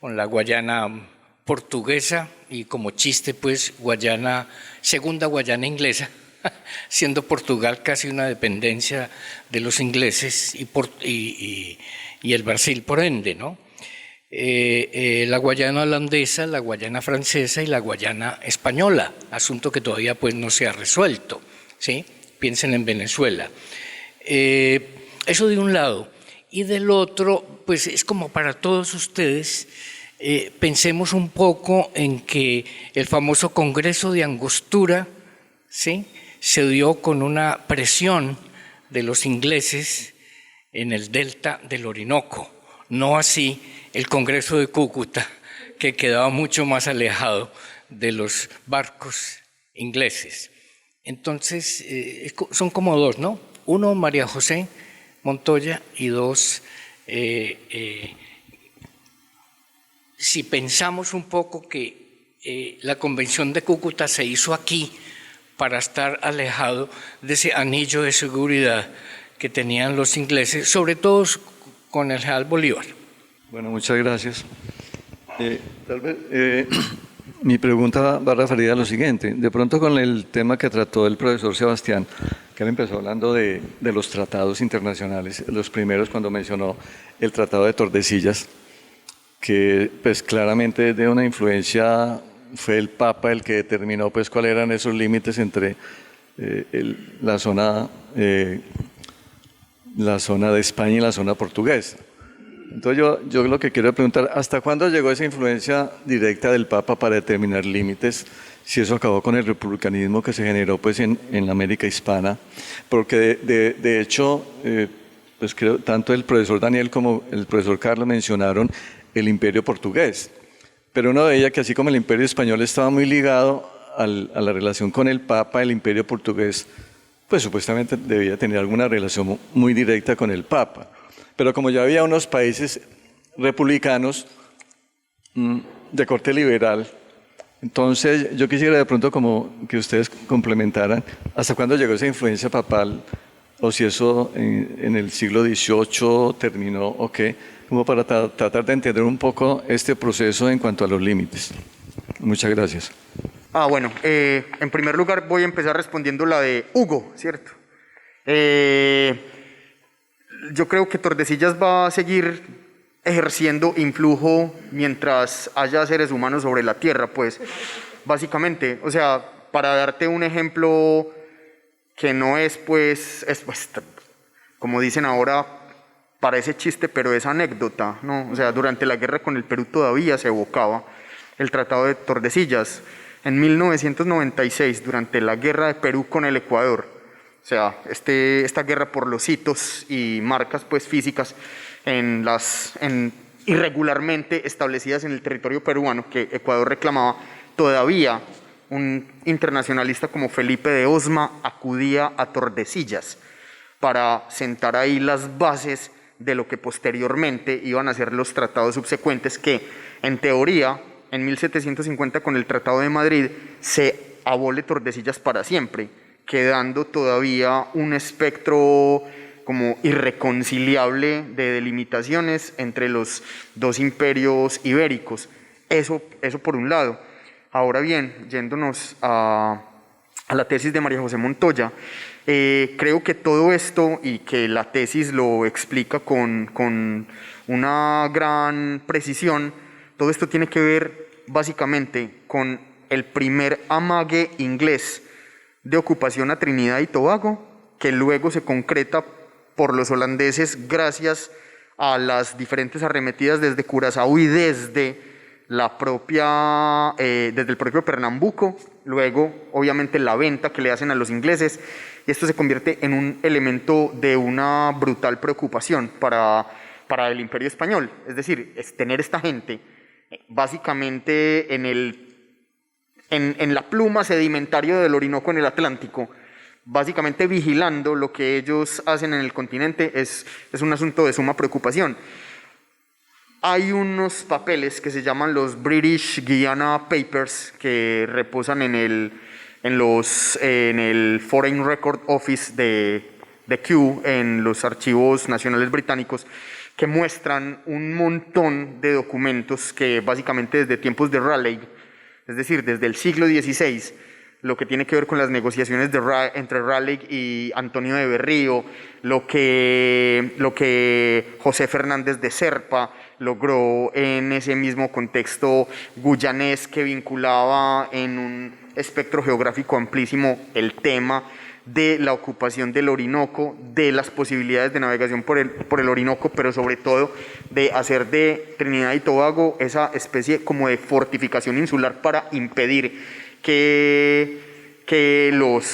con la Guayana portuguesa y como chiste pues segunda Guayana inglesa, siendo Portugal casi una dependencia de los ingleses y el Brasil por ende, ¿no? La Guayana holandesa, la Guayana francesa y la Guayana española, asunto que todavía pues no se ha resuelto, ¿sí? Piensen en Venezuela. Eso de un lado. Y del otro, pues es como para todos ustedes. Pensemos un poco en que el famoso Congreso de Angostura, ¿sí?, se dio con una presión de los ingleses en el delta del Orinoco, no así el Congreso de Cúcuta, que quedaba mucho más alejado de los barcos ingleses. Entonces, son como dos, ¿no? Uno, María José Montoya, y dos, si pensamos un poco que la Convención de Cúcuta se hizo aquí para estar alejado de ese anillo de seguridad que tenían los ingleses, sobre todo con el general Bolívar. Bueno, muchas gracias. Tal vez mi pregunta va referida a lo siguiente. De pronto con el tema que trató el profesor Sebastián, que él empezó hablando de los tratados internacionales, los primeros cuando mencionó el Tratado de Tordesillas, que pues claramente de una influencia fue el Papa el que determinó pues cuáles eran esos límites entre la zona de España y la zona portuguesa. Entonces yo lo que quiero preguntar, ¿hasta cuándo llegó esa influencia directa del Papa para determinar límites? Si eso acabó con el republicanismo que se generó pues en la América hispana, porque de hecho, pues creo tanto el profesor Daniel como el profesor Carlos mencionaron el imperio portugués, pero uno veía que así como el imperio español estaba muy ligado a la relación con el Papa, el imperio portugués pues supuestamente debía tener alguna relación muy directa con el Papa. Pero como ya había unos países republicanos de corte liberal, entonces yo quisiera de pronto como que ustedes complementaran hasta cuándo llegó esa influencia papal, o si eso en el siglo XVIII terminó o qué, como para tratar de entender un poco este proceso en cuanto a los límites. Muchas gracias. Bueno, en primer lugar voy a empezar respondiendo la de Hugo, ¿cierto? Yo creo que Tordesillas va a seguir ejerciendo influjo mientras haya seres humanos sobre la tierra, pues, básicamente. O sea, para darte un ejemplo que no es, pues, como dicen ahora, parece chiste, pero es anécdota, ¿no? O sea, durante la guerra con el Perú todavía se evocaba el Tratado de Tordesillas. En 1996, durante la guerra de Perú con el Ecuador, o sea, esta guerra por los hitos y marcas pues, físicas irregularmente establecidas en el territorio peruano que Ecuador reclamaba, todavía un internacionalista como Felipe de Osma acudía a Tordesillas para sentar ahí las bases de lo que posteriormente iban a ser los tratados subsecuentes que, en teoría, en 1750 con el Tratado de Madrid se abole Tordesillas para siempre, quedando todavía un espectro como irreconciliable de delimitaciones entre los dos imperios ibéricos. Eso por un lado. Ahora bien, yéndonos a la tesis de María José Montoya, creo que todo esto, y que la tesis lo explica con una gran precisión, todo esto tiene que ver básicamente con el primer amague inglés de ocupación a Trinidad y Tobago, que luego se concreta por los holandeses gracias a las diferentes arremetidas desde Curazao y desde el propio Pernambuco, luego obviamente la venta que le hacen a los ingleses, y esto se convierte en un elemento de una brutal preocupación para el Imperio Español, es decir, es tener esta gente básicamente en la pluma sedimentaria del Orinoco en el Atlántico, básicamente vigilando lo que ellos hacen en el continente, es un asunto de suma preocupación. Hay unos papeles que se llaman los British Guiana Papers que reposan en el Foreign Record Office de Kew, en los archivos nacionales británicos, que muestran un montón de documentos que básicamente desde tiempos de Raleigh, es decir, desde el siglo XVI, lo que tiene que ver con las negociaciones entre Raleigh y Antonio de Berrío, lo que José Fernández de Serpa logró en ese mismo contexto guyanés que vinculaba en un espectro geográfico amplísimo el tema de la ocupación del Orinoco, de las posibilidades de navegación por el Orinoco, pero sobre todo de hacer de Trinidad y Tobago esa especie como de fortificación insular para impedir que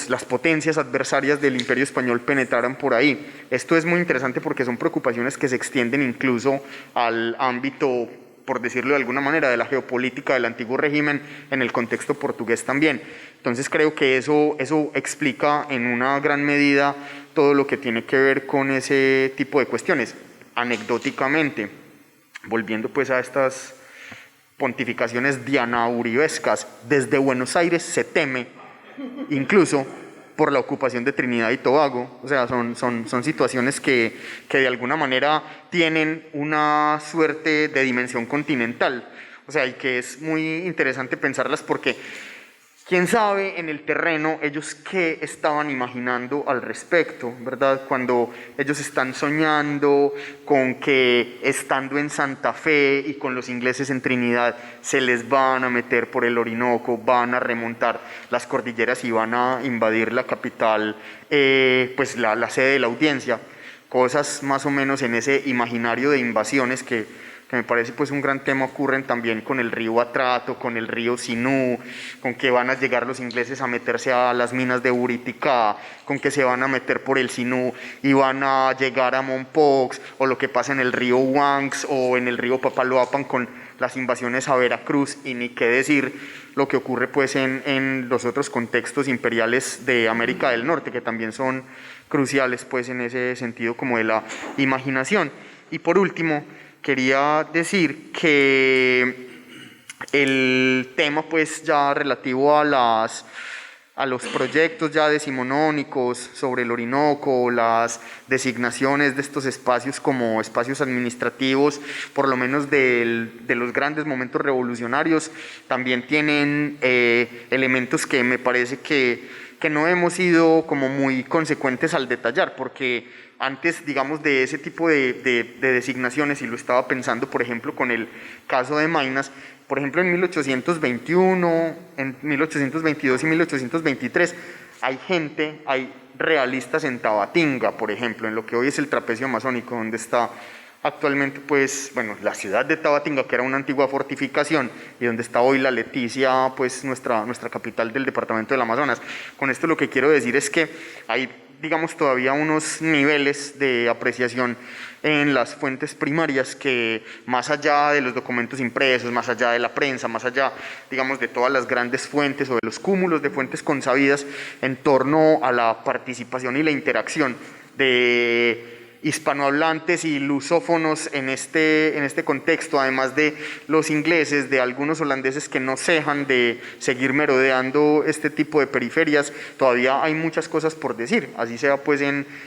las potencias adversarias del Imperio Español penetraran por ahí. Esto es muy interesante porque son preocupaciones que se extienden incluso al ámbito, por decirlo de alguna manera, de la geopolítica del antiguo régimen en el contexto portugués también. Entonces creo que eso explica en una gran medida todo lo que tiene que ver con ese tipo de cuestiones. Anecdóticamente, volviendo pues a estas pontificaciones dianauribescas desde Buenos Aires se teme, incluso por la ocupación de Trinidad y Tobago. O sea, son situaciones que de alguna manera tienen una suerte de dimensión continental. O sea, y que es muy interesante pensarlas porque quién sabe en el terreno ellos qué estaban imaginando al respecto, ¿verdad? Cuando ellos están soñando con que estando en Santa Fe y con los ingleses en Trinidad se les van a meter por el Orinoco, van a remontar las cordilleras y van a invadir la capital, pues la sede de la audiencia. Cosas más o menos en ese imaginario de invasiones que me parece pues un gran tema, ocurren también con el río Atrato, con el río Sinú, con que van a llegar los ingleses a meterse a las minas de Buriticá, con que se van a meter por el Sinú y van a llegar a Mompox, o lo que pasa en el río Huanx o en el río Papaloapan con las invasiones a Veracruz, y ni qué decir lo que ocurre pues en los otros contextos imperiales de América del Norte, que también son cruciales pues en ese sentido como de la imaginación. Y por último, quería decir que el tema pues ya relativo a los proyectos ya decimonónicos sobre el Orinoco, las designaciones de estos espacios como espacios administrativos, por lo menos de los grandes momentos revolucionarios, también tienen elementos que me parece que no hemos sido como muy consecuentes al detallar, porque antes, digamos, de ese tipo de designaciones, y lo estaba pensando, por ejemplo, con el caso de Maynas, por ejemplo, en 1821, en 1822 y 1823, hay realistas en Tabatinga, por ejemplo, en lo que hoy es el trapecio amazónico, donde está actualmente, pues, bueno, la ciudad de Tabatinga, que era una antigua fortificación, y donde está hoy la Leticia, pues, nuestra capital del departamento del Amazonas. Con esto lo que quiero decir es que hay, digamos, todavía unos niveles de apreciación en las fuentes primarias que, más allá de los documentos impresos, más allá de la prensa, más allá, digamos, de todas las grandes fuentes o de los cúmulos de fuentes consabidas en torno a la participación y la interacción de hispanohablantes y lusófonos en este contexto, además de los ingleses, de algunos holandeses que no cejan de seguir merodeando este tipo de periferias, todavía hay muchas cosas por decir, así sea pues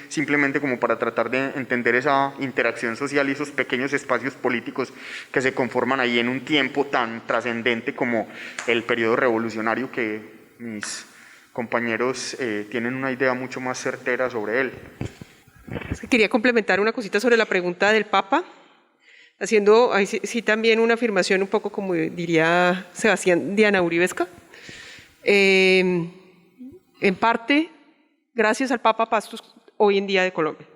simplemente como para tratar de entender esa interacción social y esos pequeños espacios políticos que se conforman ahí en un tiempo tan trascendente como el periodo revolucionario, que mis compañeros tienen una idea mucho más certera sobre él. Quería complementar una cosita sobre la pregunta del Papa, haciendo ahí sí también una afirmación un poco como diría Sebastián dianauribesca. En parte, gracias al Papa Pastos hoy en día de Colombia,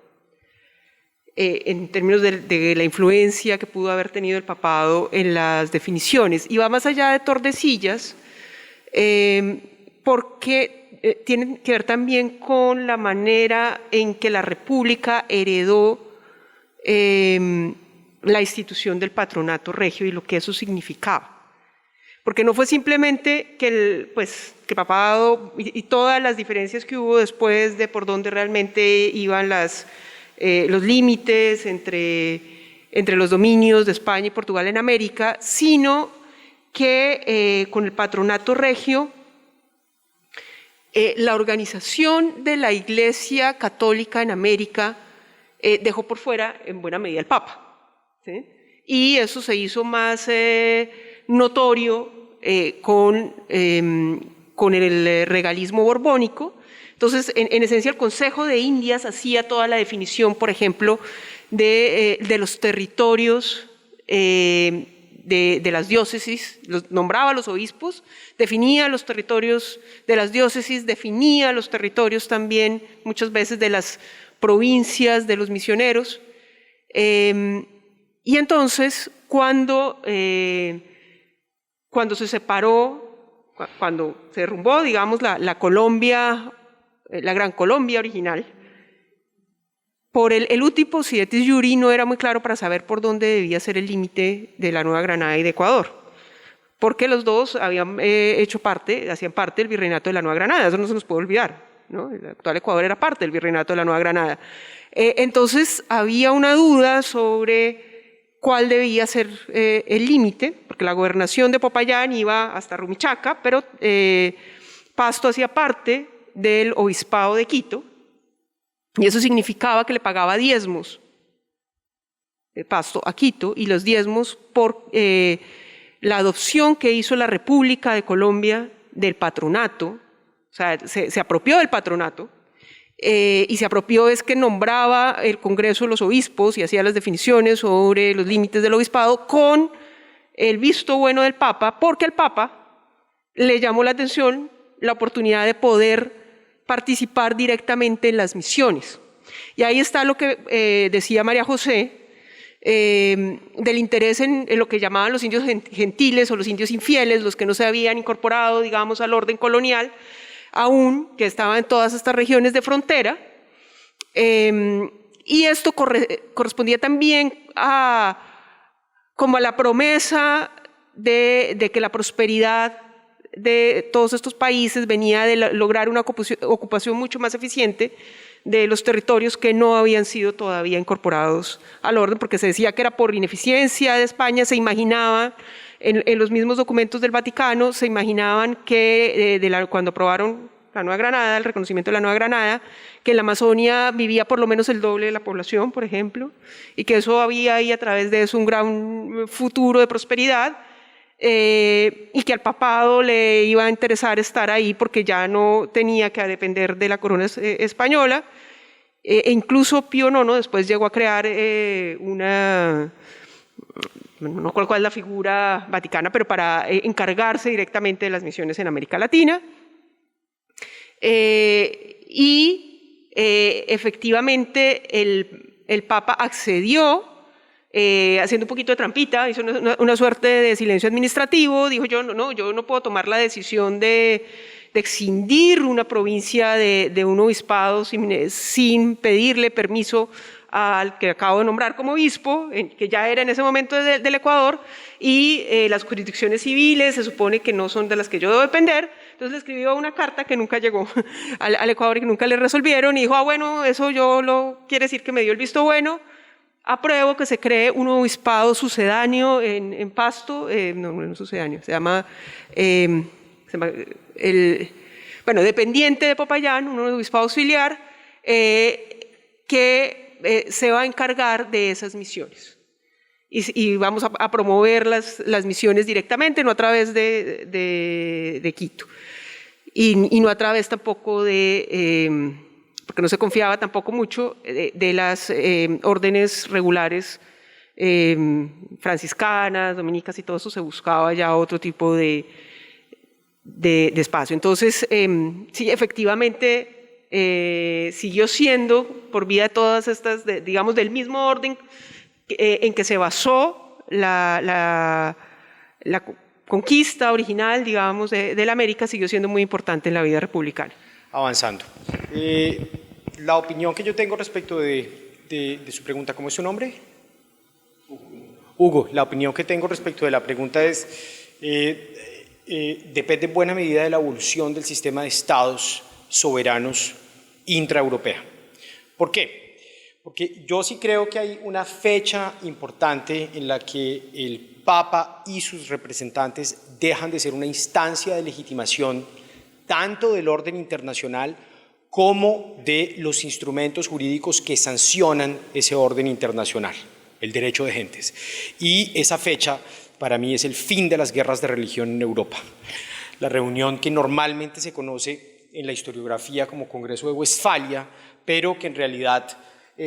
en términos de la influencia que pudo haber tenido el papado en las definiciones, y va más allá de Tordesillas, porque tienen que ver también con la manera en que la República heredó la institución del patronato regio y lo que eso significaba. Porque no fue simplemente que papado y todas las diferencias que hubo después de por dónde realmente iban los límites entre los dominios de España y Portugal en América, sino que con el patronato regio la organización de la Iglesia Católica en América dejó por fuera en buena medida el Papa, ¿sí? Y eso se hizo más notorio con el regalismo borbónico. Entonces, en esencia, el Consejo de Indias hacía toda la definición, por ejemplo, de los territorios de las diócesis, nombraba a los obispos, definía los territorios de las diócesis, definía los territorios también muchas veces de las provincias de los misioneros. Y entonces, cuando se separó, cuando se derrumbó, digamos, la Colombia, la Gran Colombia original, por el uti possidetis iuri no era muy claro para saber por dónde debía ser el límite de la Nueva Granada y de Ecuador, porque los dos hacían parte del virreinato de la Nueva Granada, eso no se nos puede olvidar, ¿no? El actual Ecuador era parte del virreinato de la Nueva Granada. Entonces había una duda sobre cuál debía ser el límite, porque la gobernación de Popayán iba hasta Rumichaca, pero Pasto hacía parte del obispado de Quito, y eso significaba que le pagaba diezmos Pasto a Quito, y los diezmos por la adopción que hizo la República de Colombia del patronato, o sea, se apropió del patronato, y se apropió es que nombraba el Congreso de los obispos y hacía las definiciones sobre los límites del obispado con el visto bueno del Papa, porque al Papa le llamó la atención la oportunidad de poder participar directamente en las misiones. Y ahí está lo que decía María José, del interés en lo que llamaban los indios gentiles o los indios infieles, los que no se habían incorporado, digamos, al orden colonial, aún que estaban en todas estas regiones de frontera, y esto correspondía también como a la promesa de que la prosperidad de todos estos países venía de lograr una ocupación mucho más eficiente de los territorios que no habían sido todavía incorporados al orden, porque se decía que era por ineficiencia de España, se imaginaba, en los mismos documentos del Vaticano, se imaginaban que cuando aprobaron la Nueva Granada, el reconocimiento de la Nueva Granada, que en la Amazonia vivía por lo menos el doble de la población, por ejemplo, y que eso había ahí a través de eso un gran futuro de prosperidad, y que al papado le iba a interesar estar ahí porque ya no tenía que depender de la corona española, e incluso Pío IX después llegó a crear no recuerdo cuál es la figura vaticana, pero para encargarse directamente de las misiones en América Latina. Efectivamente el Papa accedió, haciendo un poquito de trampita, hizo una suerte de silencio administrativo, dijo yo no puedo tomar la decisión de excindir una provincia de un obispado sin pedirle permiso al que acabo de nombrar como obispo, que ya era en ese momento del Ecuador, y las jurisdicciones civiles se supone que no son de las que yo debo depender. Entonces le escribió una carta que nunca llegó al Ecuador y que nunca le resolvieron, y dijo, bueno, eso quiere decir que me dio el visto bueno, apruebo que se cree un obispado sucedáneo en Pasto, no sucedáneo, se llama dependiente de Popayán, un obispado auxiliar, que se va a encargar de esas misiones. Y vamos a promover las misiones directamente, no a través de Quito. Y no a través tampoco porque no se confiaba tampoco mucho, de las órdenes regulares franciscanas, dominicas y todo eso, se buscaba ya otro tipo de espacio. Entonces, sí, efectivamente, siguió siendo, por vía de todas estas, digamos, del mismo orden en que se basó la conquista original, digamos, de la América, siguió siendo muy importante en la vida republicana. Avanzando. La opinión que yo tengo respecto de su pregunta, ¿cómo es su nombre? Hugo. La opinión que tengo respecto de la pregunta es, depende en buena medida de la evolución del sistema de estados soberanos intraeuropea. ¿Por qué? Porque yo sí creo que hay una fecha importante en la que el Papa y sus representantes dejan de ser una instancia de legitimación tanto del orden internacional como de los instrumentos jurídicos que sancionan ese orden internacional, el derecho de gentes. Y esa fecha para mí es el fin de las guerras de religión en Europa. La reunión que normalmente se conoce en la historiografía como Congreso de Westfalia, pero que en realidad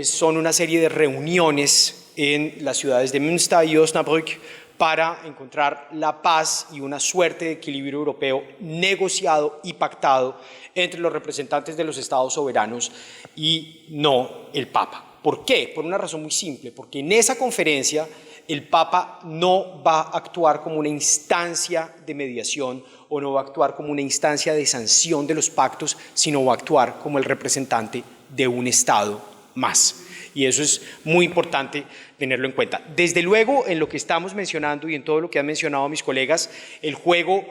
son una serie de reuniones en las ciudades de Münster y Osnabrück para encontrar la paz y una suerte de equilibrio europeo negociado y pactado entre los representantes de los estados soberanos y no el Papa. ¿Por qué? Por una razón muy simple, porque en esa conferencia el Papa no va a actuar como una instancia de mediación o no va a actuar como una instancia de sanción de los pactos, sino va a actuar como el representante de un Estado más. Y eso es muy importante tenerlo en cuenta. Desde luego, en lo que estamos mencionando y en todo lo que han mencionado mis colegas, el juego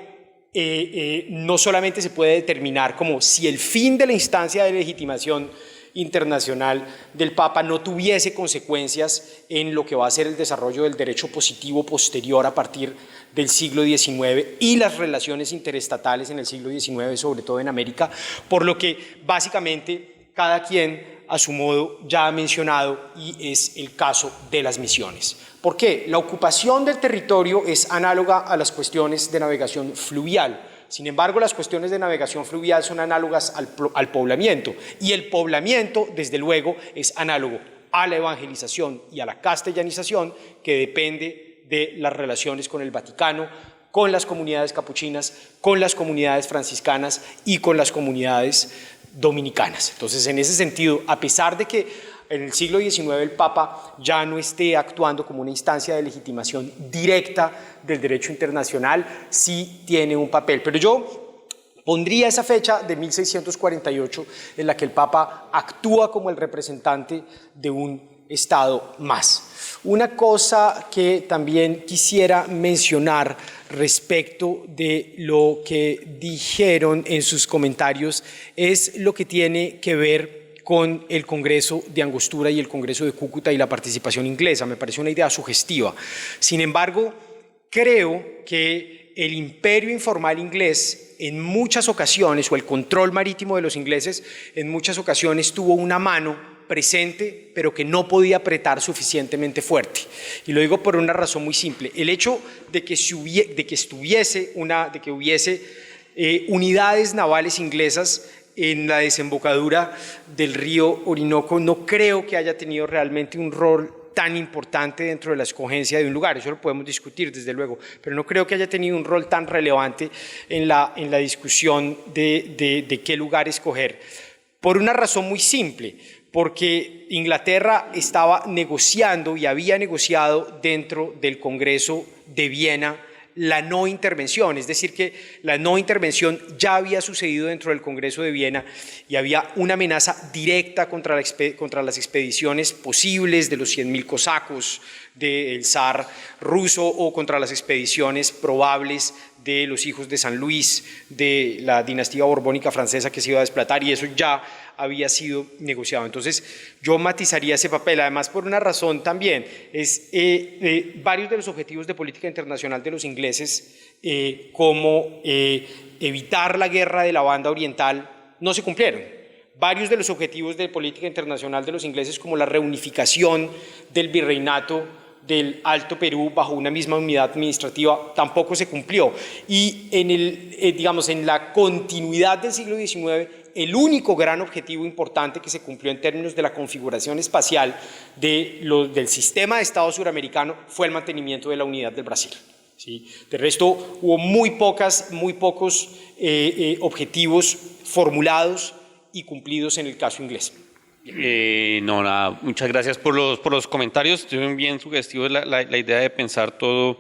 no solamente se puede determinar como si el fin de la instancia de legitimación internacional del Papa no tuviese consecuencias en lo que va a ser el desarrollo del derecho positivo posterior a partir del siglo XIX y las relaciones interestatales en el siglo XIX, sobre todo en América, por lo que básicamente cada quien a su modo ya ha mencionado, y es el caso de las misiones. ¿Por qué? La ocupación del territorio es análoga a las cuestiones de navegación fluvial. Sin embargo, las cuestiones de navegación fluvial son análogas al poblamiento, y el poblamiento, desde luego, es análogo a la evangelización y a la castellanización, que depende de las relaciones con el Vaticano, con las comunidades capuchinas, con las comunidades franciscanas y con las comunidades dominicanas. Entonces, en ese sentido, a pesar de que en el siglo XIX el Papa ya no esté actuando como una instancia de legitimación directa del derecho internacional, sí tiene un papel. Pero yo pondría esa fecha de 1648 en la que el Papa actúa como el representante de un Estado más. Una cosa que también quisiera mencionar respecto de lo que dijeron en sus comentarios es lo que tiene que ver con el Congreso de Angostura y el Congreso de Cúcuta y la participación inglesa. Me parece una idea sugestiva. Sin embargo, creo que el imperio informal inglés en muchas ocasiones, o el control marítimo de los ingleses en muchas ocasiones, tuvo una mano presente, pero que no podía apretar suficientemente fuerte. Y lo digo por una razón muy simple. El hecho de que hubiese unidades navales inglesas en la desembocadura del río Orinoco no creo que haya tenido realmente un rol tan importante dentro de la escogencia de un lugar. Eso lo podemos discutir, desde luego, pero no creo que haya tenido un rol tan relevante en la discusión de qué lugar escoger. Por una razón muy simple, porque Inglaterra estaba negociando y había negociado dentro del Congreso de Viena la no intervención, es decir, que la no intervención ya había sucedido dentro del Congreso de Viena y había una amenaza directa contra las expediciones posibles de los 100.000 cosacos del zar ruso o contra las expediciones probables de los hijos de San Luis, de la dinastía borbónica francesa que se iba a desplatar, y eso ya había sido negociado. Entonces yo matizaría ese papel, además por una razón también, es varios de los objetivos de política internacional de los ingleses, como evitar la guerra de la banda oriental, no se cumplieron. Varios de los objetivos de política internacional de los ingleses, como la reunificación del virreinato del Alto Perú bajo una misma unidad administrativa, tampoco se cumplió. Y en la continuidad del siglo XIX, el único gran objetivo importante que se cumplió en términos de la configuración espacial del sistema de Estado suramericano fue el mantenimiento de la unidad del Brasil. ¿Sí? De resto, hubo muy pocos objetivos formulados y cumplidos en el caso inglés. No, nada, muchas gracias por los comentarios. Estuvieron bien sugestivos la idea de pensar todas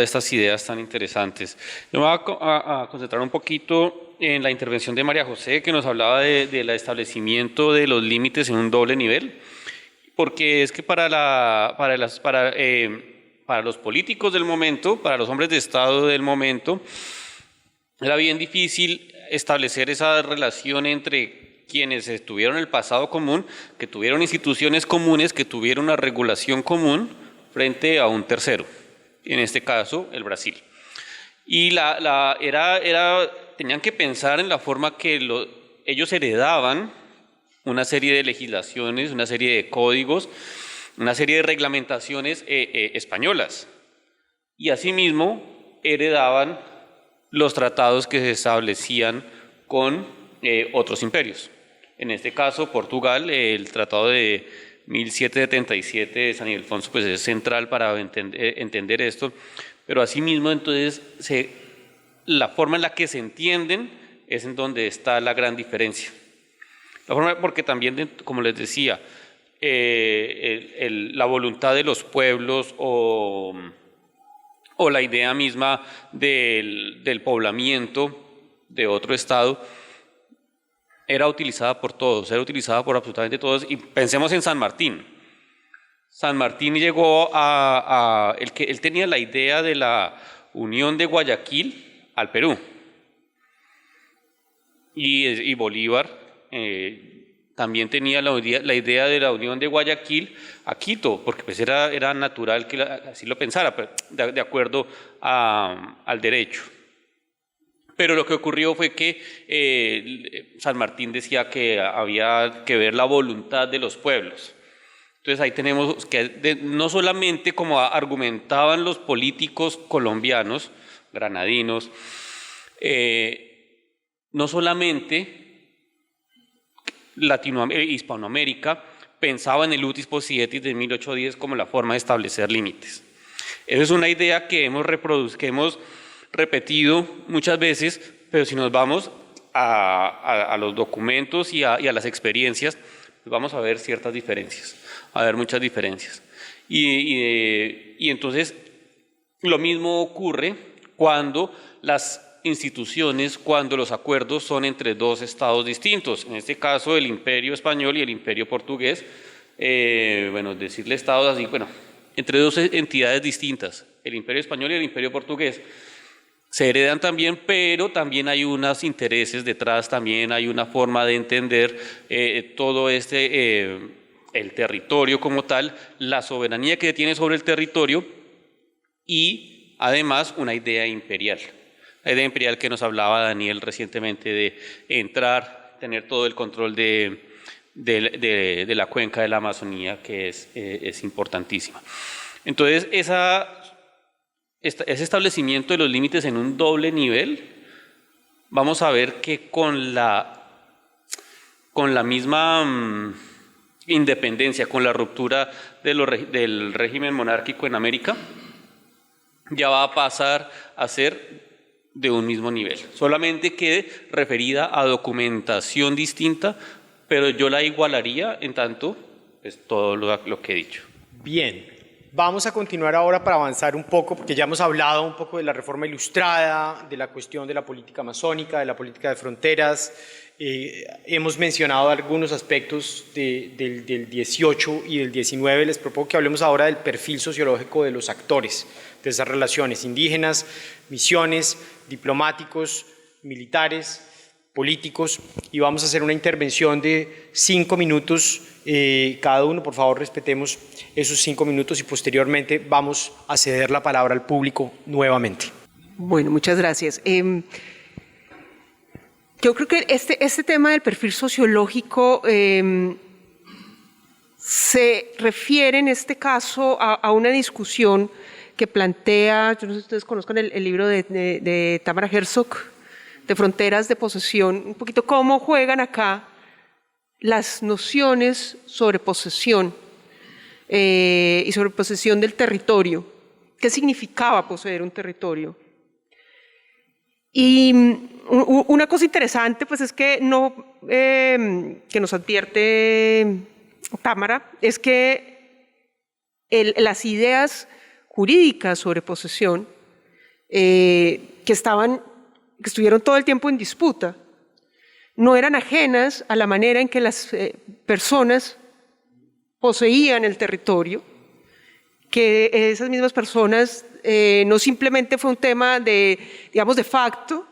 estas ideas tan interesantes. Yo me voy a concentrar un poquito en la intervención de María José, que nos hablaba del establecimiento de los límites en un doble nivel, porque es que para los políticos del momento, para los hombres de Estado del momento, era bien difícil establecer esa relación entre quienes tuvieron el pasado común, que tuvieron instituciones comunes, que tuvieron una regulación común frente a un tercero, en este caso el Brasil. Y tenían que pensar en la forma que ellos heredaban una serie de legislaciones, una serie de códigos, una serie de reglamentaciones españolas. Y asimismo heredaban los tratados que se establecían con otros imperios. En este caso, Portugal, el tratado de 1777 de San Ildefonso, pues es central para entender esto, pero asimismo entonces la forma en la que se entienden es en donde está la gran diferencia. La forma, porque también, como les decía, la voluntad de los pueblos o la idea misma del poblamiento de otro estado era utilizada por todos, era utilizada por absolutamente todos. Y pensemos en San Martín. San Martín llegó él tenía la idea de la unión de Guayaquil al Perú. Y Bolívar también tenía la idea de la unión de Guayaquil a Quito, porque pues era natural que así lo pensara, pero de acuerdo al derecho. Pero lo que ocurrió fue que San Martín decía que había que ver la voluntad de los pueblos. Entonces ahí tenemos que no solamente como argumentaban los políticos colombianos, granadinos, no solamente Hispanoamérica pensaba en el utis possidetis de 1810 como la forma de establecer límites. Esa es una idea que hemos repetido muchas veces, pero si nos vamos a los documentos y a las experiencias, pues vamos a ver ciertas diferencias, a ver muchas diferencias. Y entonces lo mismo ocurre cuando las instituciones, cuando los acuerdos son entre dos estados distintos, en este caso el Imperio Español y el Imperio Portugués, decirle estados así, entre dos entidades distintas, el Imperio Español y el Imperio Portugués, se heredan también, pero también hay unos intereses detrás, también hay una forma de entender todo el territorio como tal, la soberanía que tiene sobre el territorio y además una idea imperial. La idea imperial que nos hablaba Daniel recientemente de entrar, tener todo el control de la cuenca de la Amazonía, que es importantísima. Entonces, ese establecimiento de los límites en un doble nivel, vamos a ver que con la misma independencia, con la ruptura del régimen monárquico en América, ya va a pasar a ser de un mismo nivel, solamente que referida a documentación distinta, pero yo la igualaría en tanto es todo lo que he dicho. Bien, vamos a continuar ahora para avanzar un poco, porque ya hemos hablado un poco de la reforma ilustrada, de la cuestión de la política amazónica, de la política de fronteras, hemos mencionado algunos aspectos del 18 y del 19, les propongo que hablemos ahora del perfil sociológico de los actores de esas relaciones indígenas, misiones, diplomáticos, militares, políticos, y vamos a hacer una intervención de 5 minutos cada uno. Por favor, respetemos esos 5 minutos y posteriormente vamos a ceder la palabra al público nuevamente. Bueno, muchas gracias. Yo creo que este tema del perfil sociológico se refiere en este caso a una discusión que plantea, yo no sé si ustedes conozcan el libro de Tamara Herzog, de Fronteras de Posesión, un poquito cómo juegan acá las nociones sobre posesión y sobre posesión del territorio. ¿Qué significaba poseer un territorio? Y una cosa interesante pues es que que nos advierte Tamara es que las ideas jurídicas sobre posesión que estuvieron todo el tiempo en disputa no eran ajenas a la manera en que las personas poseían el territorio, que esas mismas personas no simplemente fue un tema de facto,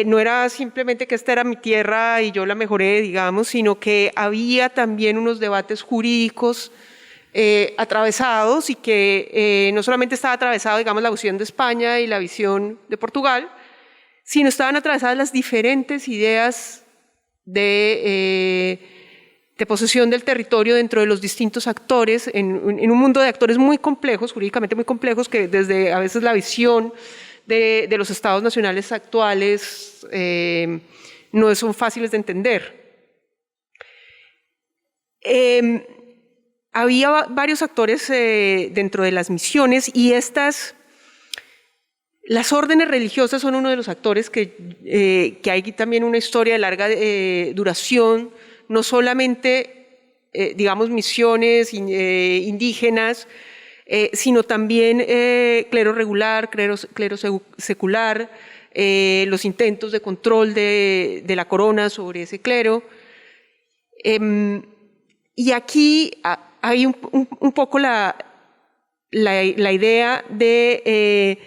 no era simplemente que esta era mi tierra y yo la mejoré, digamos, sino que había también unos debates jurídicos atravesados y que no solamente estaba atravesado, digamos, la visión de España y la visión de Portugal, sino estaban atravesadas las diferentes ideas de posesión del territorio dentro de los distintos actores, en un mundo de actores muy complejos, jurídicamente muy complejos, que desde a veces la visión de los estados nacionales actuales no son fáciles de entender. Había varios actores dentro de las misiones y las órdenes religiosas son uno de los actores que hay también una historia de larga duración, no solamente, digamos, misiones indígenas, sino también clero regular, clero secular, los intentos de control de la corona sobre ese clero. Y aquí hay un poco la idea de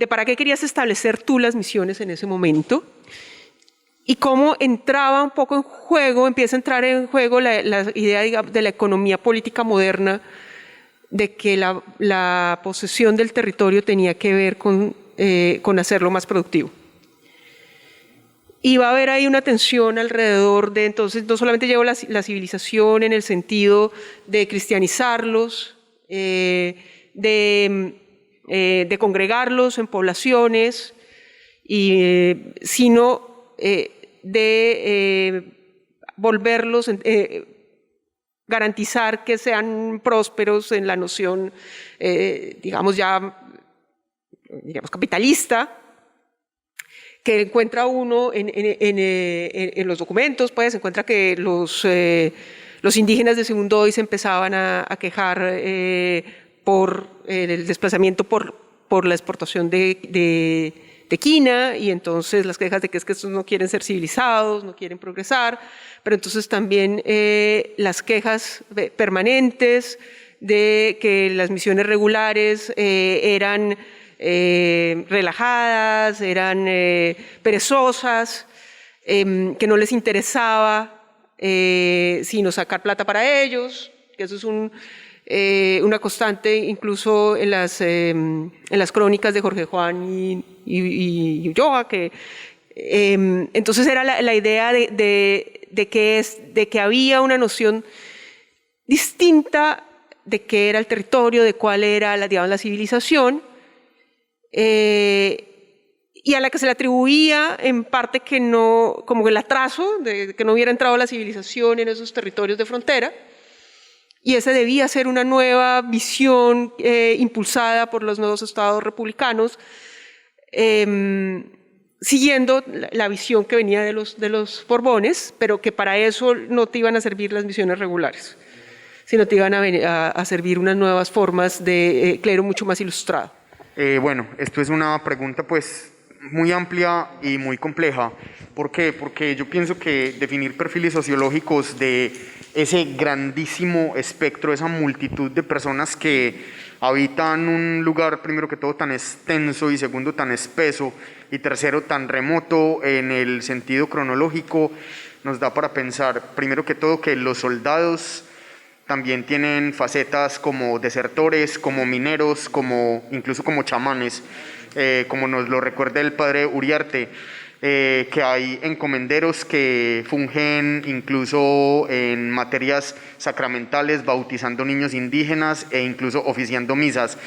para qué querías establecer tú las misiones en ese momento. y cómo entraba un poco en juego, empieza a entrar en juego la idea, digamos, de la economía política moderna, de que la posesión del territorio tenía que ver con hacerlo más productivo. Y va a haber ahí una tensión alrededor de, entonces, no solamente llegó la civilización en el sentido de cristianizarlos, de congregarlos en poblaciones, sino de volverlos, garantizar que sean prósperos en la noción, digamos, capitalista, que encuentra uno en los documentos, pues encuentra que los indígenas de Sibundoy se empezaban a quejar por el desplazamiento por la exportación de quina, y entonces las quejas de que es que estos no quieren ser civilizados, no quieren progresar, pero entonces también las quejas permanentes de que las misiones regulares eran relajadas, eran perezosas, que no les interesaba sino sacar plata para ellos, que eso es una constante incluso en las crónicas de Jorge Juan y Ulloa, que entonces era la idea de que había una noción distinta de qué era el territorio, de cuál era digamos, la civilización, y a la que se le atribuía en parte que no, como el atraso de que no hubiera entrado la civilización en esos territorios de frontera, y ese debía ser una nueva visión impulsada por los nuevos estados republicanos, siguiendo la visión que venía de los Borbones, pero que para eso no te iban a servir las misiones regulares, sino te iban a servir unas nuevas formas de clero mucho más ilustrado. Bueno, esto es una pregunta pues muy amplia y muy compleja. ¿Por qué? Porque yo pienso que definir perfiles sociológicos de ese grandísimo espectro, esa multitud de personas que habitan un lugar, primero que todo, tan extenso, y segundo, tan espeso, y tercero, tan remoto en el sentido cronológico, nos da para pensar, primero que todo, que los soldados también tienen facetas como desertores, como mineros, incluso como chamanes, como nos lo recuerda el padre Uriarte, que hay encomenderos que fungen incluso en materias sacramentales, bautizando niños indígenas e incluso oficiando misas,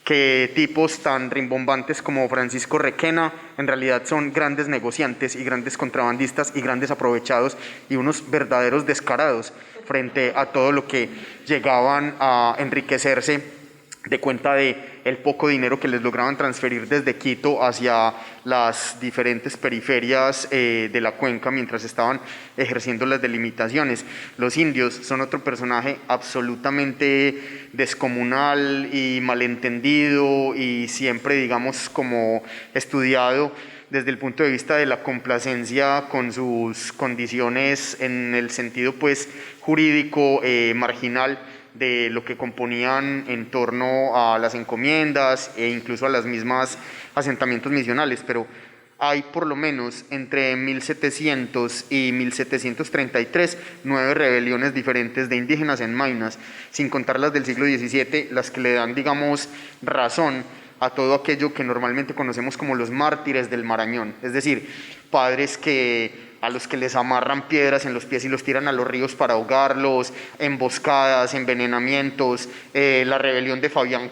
que tipos tan rimbombantes como Francisco Requena en realidad son grandes negociantes y grandes contrabandistas y grandes aprovechados y unos verdaderos descarados frente a todo lo que llegaban a enriquecerse de cuenta de el poco dinero que les lograban transferir desde Quito hacia las diferentes periferias de la cuenca mientras estaban ejerciendo las delimitaciones. Los indios son otro personaje absolutamente descomunal y malentendido y siempre, digamos, como estudiado desde el punto de vista de la complacencia con sus condiciones en el sentido pues jurídico marginal de lo que componían en torno a las encomiendas e incluso a las mismas asentamientos misionales, pero hay por lo menos entre 1700 y 1733 9 rebeliones diferentes de indígenas en Maynas, sin contar las del siglo XVII, las que le dan, digamos, razón a todo aquello que normalmente conocemos como los mártires del Marañón, es decir, padres a los que les amarran piedras en los pies y los tiran a los ríos para ahogarlos, emboscadas, envenenamientos, la rebelión de Fabián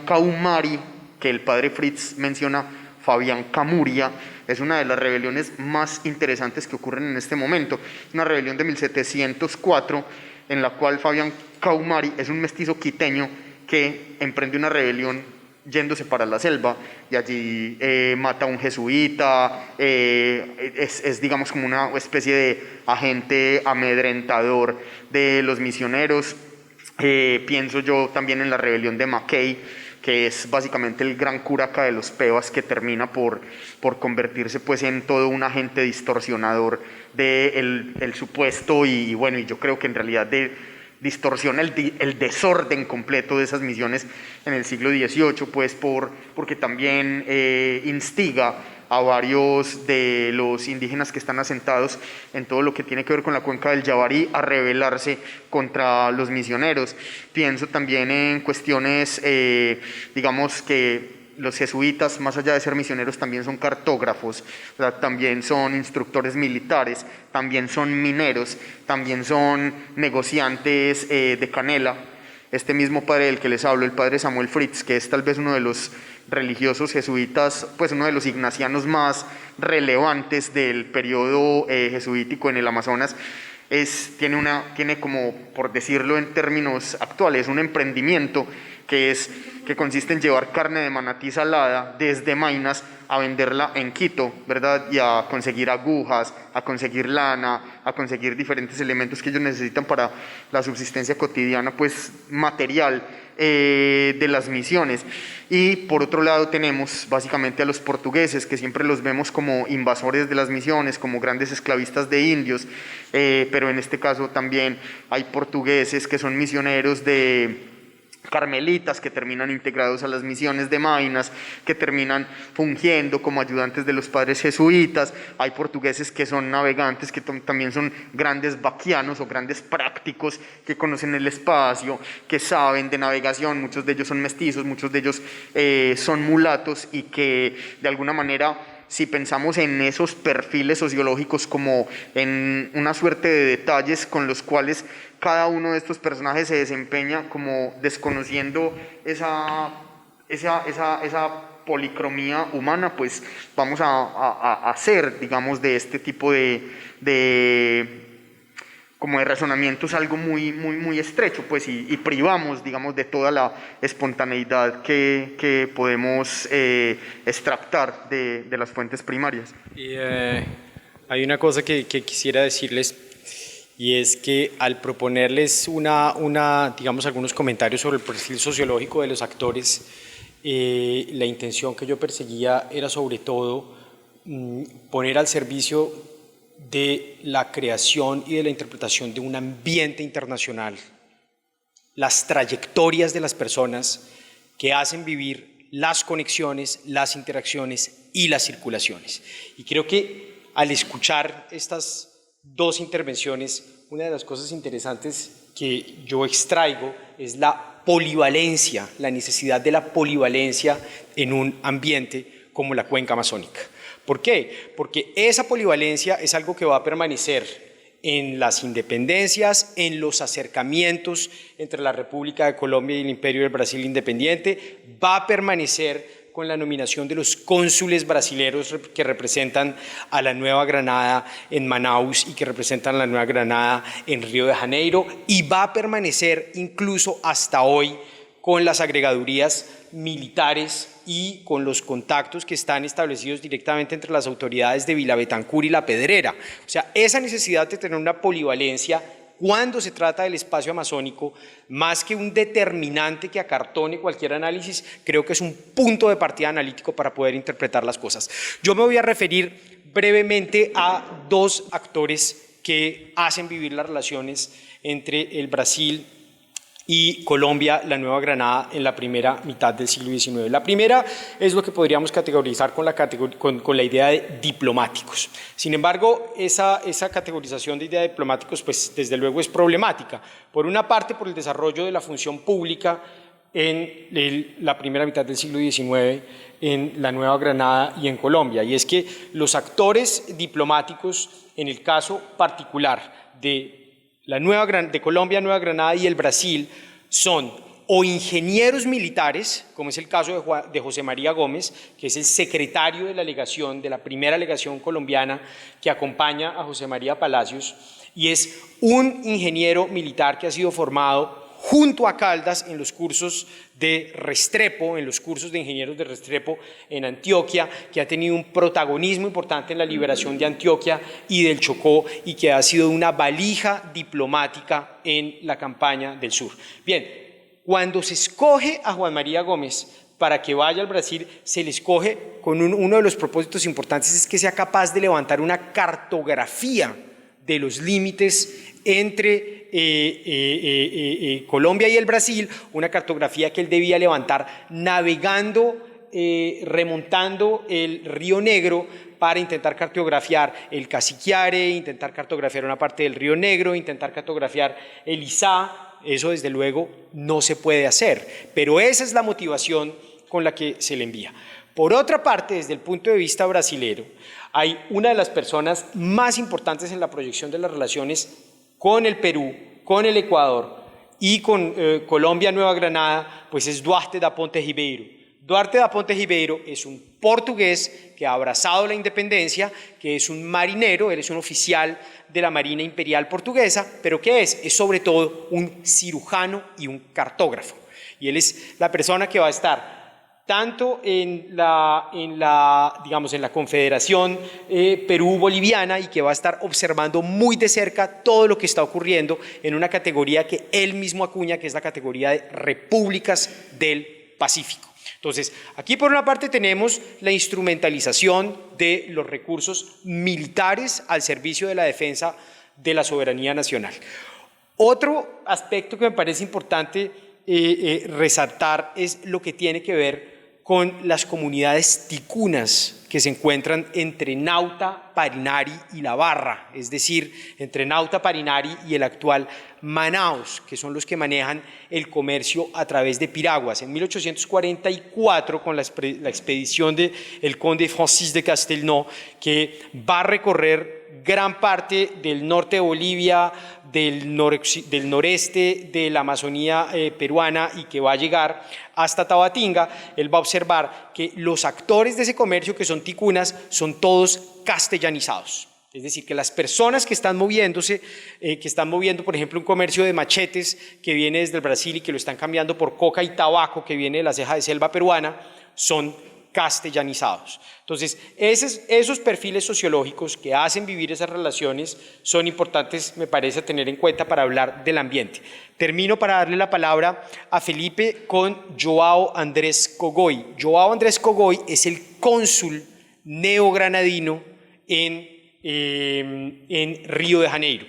Caumari, que el padre Fritz menciona, Fabián Camuria, es una de las rebeliones más interesantes que ocurren en este momento, una rebelión de 1704 en la cual Fabián Caumari es un mestizo quiteño que emprende una rebelión yéndose para la selva y allí mata a un jesuita, es digamos como una especie de agente amedrentador de los misioneros. Pienso yo también en la rebelión de Mackay, que es básicamente el gran curaca de los pebas que termina por convertirse pues en todo un agente distorsionador del supuesto y bueno, y yo creo que en realidad distorsiona el desorden completo de esas misiones en el siglo XVIII, pues porque también instiga a varios de los indígenas que están asentados en todo lo que tiene que ver con la cuenca del Yavarí a rebelarse contra los misioneros. Pienso también en cuestiones, digamos que los jesuitas, más allá de ser misioneros, también son cartógrafos, ¿verdad? También son instructores militares, también son mineros, también son negociantes de canela. Este mismo padre del que les hablo, el padre Samuel Fritz, que es tal vez uno de los religiosos jesuitas, pues uno de los ignacianos más relevantes del periodo jesuítico en el Amazonas, tiene como, por decirlo en términos actuales, un emprendimiento que consiste en llevar carne de manatí salada desde Maynas a venderla en Quito, ¿verdad? Y a conseguir agujas, a conseguir lana, a conseguir diferentes elementos que ellos necesitan para la subsistencia cotidiana, pues material de las misiones. Y por otro lado tenemos básicamente a los portugueses, que siempre los vemos como invasores de las misiones, como grandes esclavistas de indios, pero en este caso también hay portugueses que son misioneros de carmelitas que terminan integrados a las misiones de Maynas, que terminan fungiendo como ayudantes de los padres jesuitas. Hay portugueses que son navegantes, que también son grandes vaquianos o grandes prácticos, que conocen el espacio, que saben de navegación. Muchos de ellos son mestizos, muchos de ellos son mulatos, y que de alguna manera, si pensamos en esos perfiles sociológicos como en una suerte de detalles con los cuales cada uno de estos personajes se desempeña, como desconociendo esa policromía humana, pues vamos a hacer, digamos, de este tipo como de razonamientos algo muy estrecho, pues, y privamos, digamos, de toda la espontaneidad que podemos extractar de las fuentes primarias. Y, hay una cosa que quisiera decirles, y es que al proponerles digamos, algunos comentarios sobre el perfil sociológico de los actores, la intención que yo perseguía era sobre todo poner al servicio de la creación y de la interpretación de un ambiente internacional las trayectorias de las personas que hacen vivir las conexiones, las interacciones y las circulaciones. Y creo que al escuchar estas dos intervenciones, una de las cosas interesantes que yo extraigo es la polivalencia, la necesidad de la polivalencia en un ambiente como la cuenca amazónica. ¿Por qué? Porque esa polivalencia es algo que va a permanecer en las independencias, en los acercamientos entre la República de Colombia y el Imperio del Brasil independiente, va a permanecer con la nominación de los cónsules brasileros que representan a la Nueva Granada en Manaus y que representan a la Nueva Granada en Río de Janeiro, y va a permanecer incluso hasta hoy con las agregadurías militares y con los contactos que están establecidos directamente entre las autoridades de Villabetancourt y La Pedrera. O sea, esa necesidad de tener una polivalencia cuando se trata del espacio amazónico, más que un determinante que acartone cualquier análisis, creo que es un punto de partida analítico para poder interpretar las cosas. Yo me voy a referir brevemente a dos actores que hacen vivir las relaciones entre el Brasil y Colombia, la Nueva Granada, en la primera mitad del siglo XIX. La primera es lo que podríamos categorizar con la idea de diplomáticos. Sin embargo, esa categorización de idea de diplomáticos, pues desde luego es problemática. Por una parte, por el desarrollo de la función pública en la primera mitad del siglo XIX en la Nueva Granada y en Colombia. Y es que los actores diplomáticos, en el caso particular de Colombia, Nueva Granada y el Brasil, son o ingenieros militares, como es el caso de José María Gómez, que es el secretario de la legación, de la primera legación colombiana que acompaña a José María Palacios, y es un ingeniero militar que ha sido formado junto a Caldas en los cursos de Restrepo, en los cursos de ingenieros de Restrepo en Antioquia, que ha tenido un protagonismo importante en la liberación de Antioquia y del Chocó, y que ha sido una valija diplomática en la campaña del sur. Bien, cuando se escoge a Juan María Gómez para que vaya al Brasil, se le escoge con uno de los propósitos importantes, es que sea capaz de levantar una cartografía de los límites entre Colombia y el Brasil, una cartografía que él debía levantar navegando remontando el Río Negro para intentar cartografiar el Cassiquiare, intentar cartografiar una parte del Río Negro, intentar cartografiar el Isá. Eso desde luego no se puede hacer, pero esa es la motivación con la que se le envía. Por otra parte, desde el punto de vista brasilero, hay una de las personas más importantes en la proyección de las relaciones con el Perú, con el Ecuador y con Colombia, Nueva Granada, pues es Duarte da Ponte Ribeiro. Duarte da Ponte Ribeiro es un portugués que ha abrazado la independencia, que es un marinero, él es un oficial de la Marina Imperial Portuguesa, pero ¿qué es? Es sobre todo un cirujano y un cartógrafo. Y él es la persona que va a estar tanto en la Confederación Perú-Boliviana y que va a estar observando muy de cerca todo lo que está ocurriendo en una categoría que él mismo acuña, que es la categoría de repúblicas del Pacífico. Entonces, aquí por una parte tenemos la instrumentalización de los recursos militares al servicio de la defensa de la soberanía nacional. Otro aspecto que me parece importante resaltar es lo que tiene que ver con las comunidades ticunas que se encuentran entre Nauta, Parinari y La Barra, es decir, entre Nauta, Parinari y el actual Manaus, que son los que manejan el comercio a través de piraguas. En 1844, con la expedición del conde Francis de Castelnau, que va a recorrer gran parte del norte de Bolivia, del noreste de la Amazonía peruana y que va a llegar hasta Tabatinga, él va a observar que los actores de ese comercio, que son ticunas, son todos castellanizados. Es decir, que las personas que están moviendo, por ejemplo, un comercio de machetes que viene desde el Brasil y que lo están cambiando por coca y tabaco que viene de la ceja de selva peruana, son castellanizados. Entonces, esos perfiles sociológicos que hacen vivir esas relaciones son importantes, me parece, a tener en cuenta para hablar del ambiente. Termino para darle la palabra a Felipe con Joao Andrés Cogoy. Joao Andrés Cogoy es el cónsul neogranadino en Río de Janeiro.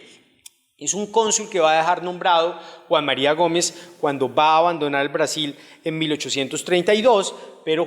Es un cónsul que va a dejar nombrado Juan María Gómez cuando va a abandonar el Brasil en 1832, pero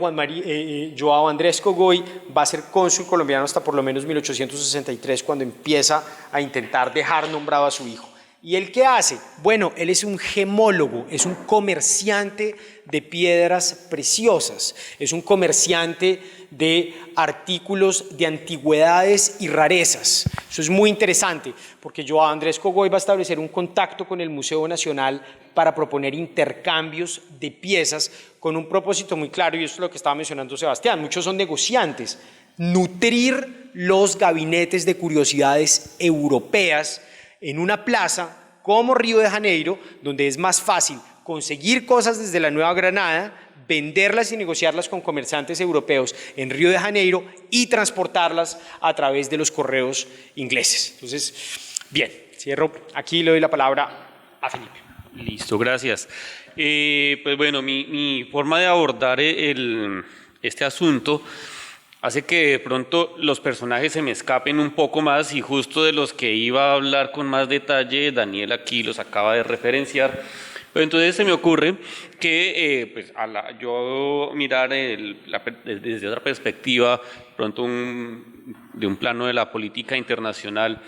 Joao Andrés Cogoy va a ser cónsul colombiano hasta por lo menos 1863, cuando empieza a intentar dejar nombrado a su hijo. ¿Y él qué hace? Bueno, él es un gemólogo, es un comerciante de piedras preciosas, es un comerciante de artículos de antigüedades y rarezas. Eso es muy interesante porque Joao Andrés Cogoy va a establecer un contacto con el Museo Nacional para proponer intercambios de piezas con un propósito muy claro, y esto es lo que estaba mencionando Sebastián. Muchos son negociantes, nutrir los gabinetes de curiosidades europeas en una plaza como Río de Janeiro, donde es más fácil conseguir cosas desde la Nueva Granada, venderlas y negociarlas con comerciantes europeos en Río de Janeiro y transportarlas a través de los correos ingleses. Entonces, bien, cierro. Aquí le doy la palabra a Felipe. Listo, gracias. Pues bueno, mi forma de abordar este asunto hace que de pronto los personajes se me escapen un poco más, y justo de los que iba a hablar con más detalle, Daniel aquí los acaba de referenciar. Pero entonces se me ocurre que pues, yo mirar desde otra perspectiva, pronto de un plano de la política internacional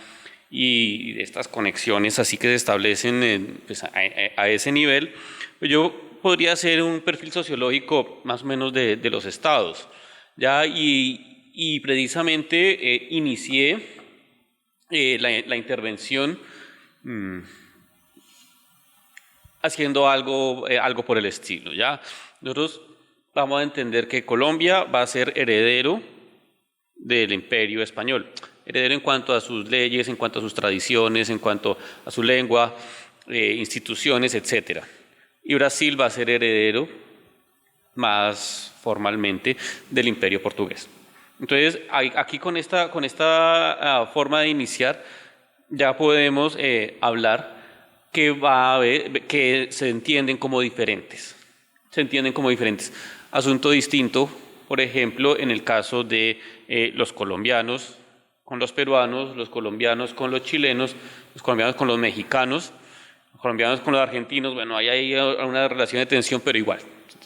y de estas conexiones así que se establecen pues, a ese nivel, pues yo podría hacer un perfil sociológico más o menos de los estados. ¿Ya? Y precisamente inicié la intervención haciendo algo por el estilo. ¿Ya? Nosotros vamos a entender que Colombia va a ser heredero del Imperio Español, heredero en cuanto a sus leyes, en cuanto a sus tradiciones, en cuanto a su lengua, instituciones, etc. Y Brasil va a ser heredero más formalmente del Imperio Portugués. Entonces, aquí con esta forma de iniciar, ya podemos hablar que se entienden como diferentes. Asunto distinto, por ejemplo, en el caso de los colombianos con los peruanos, los colombianos con los chilenos, los colombianos con los mexicanos, colombianos con los argentinos, bueno, ahí hay una relación de tensión, pero igual,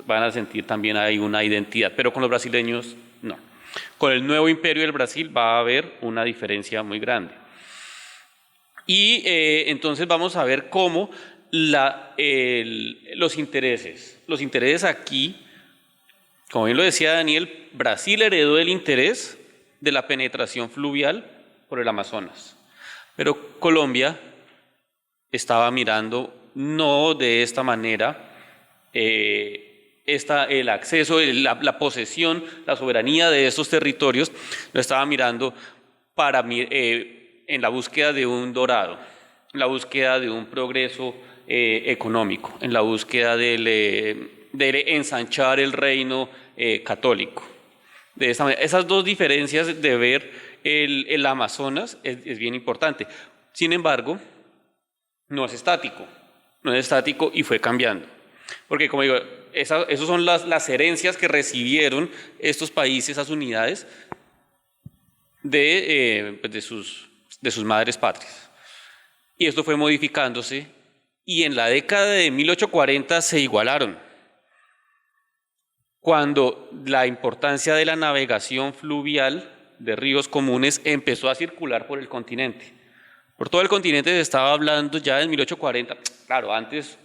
van a sentir también hay una identidad, pero con los brasileños no. Con el nuevo imperio del Brasil va a haber una diferencia muy grande. Y entonces vamos a ver cómo los intereses aquí, como bien lo decía Daniel, Brasil heredó el interés de la penetración fluvial por el Amazonas, pero Colombia estaba mirando no de esta manera el acceso, la posesión, la soberanía de estos territorios, lo estaba mirando en la búsqueda de un dorado, en la búsqueda de un progreso económico, en la búsqueda de ensanchar el reino católico. De esta manera, esas dos diferencias de ver el Amazonas es bien importante. Sin embargo, no es estático y fue cambiando. Porque, como digo, esas son las herencias que recibieron estos países, esas unidades de sus madres patrias. Y esto fue modificándose y en la década de 1840 se igualaron. Cuando la importancia de la navegación fluvial de ríos comunes empezó a circular por el continente. Por todo el continente se estaba hablando ya en 1840, claro, antes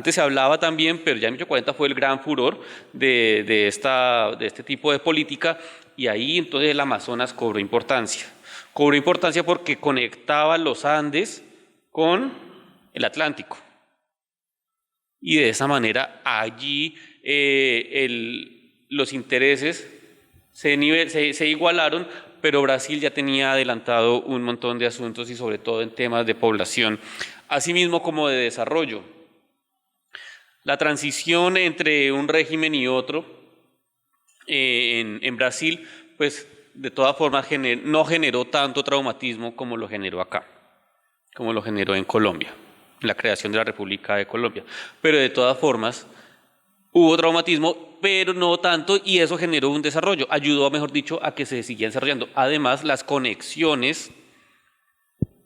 se hablaba también, pero ya en 1840 fue el gran furor de este tipo de política, y ahí entonces el Amazonas cobró importancia. Cobró importancia porque conectaba los Andes con el Atlántico. Y de esa manera allí los intereses se igualaron, pero Brasil ya tenía adelantado un montón de asuntos y sobre todo en temas de población, asimismo como de desarrollo. La transición entre un régimen y otro en Brasil, pues de todas formas no generó tanto traumatismo como lo generó acá, como lo generó en Colombia, la creación de la República de Colombia. Pero de todas formas hubo traumatismo, pero no tanto, y eso generó un desarrollo, ayudó, mejor dicho, a que se siguieran desarrollando. Además, las conexiones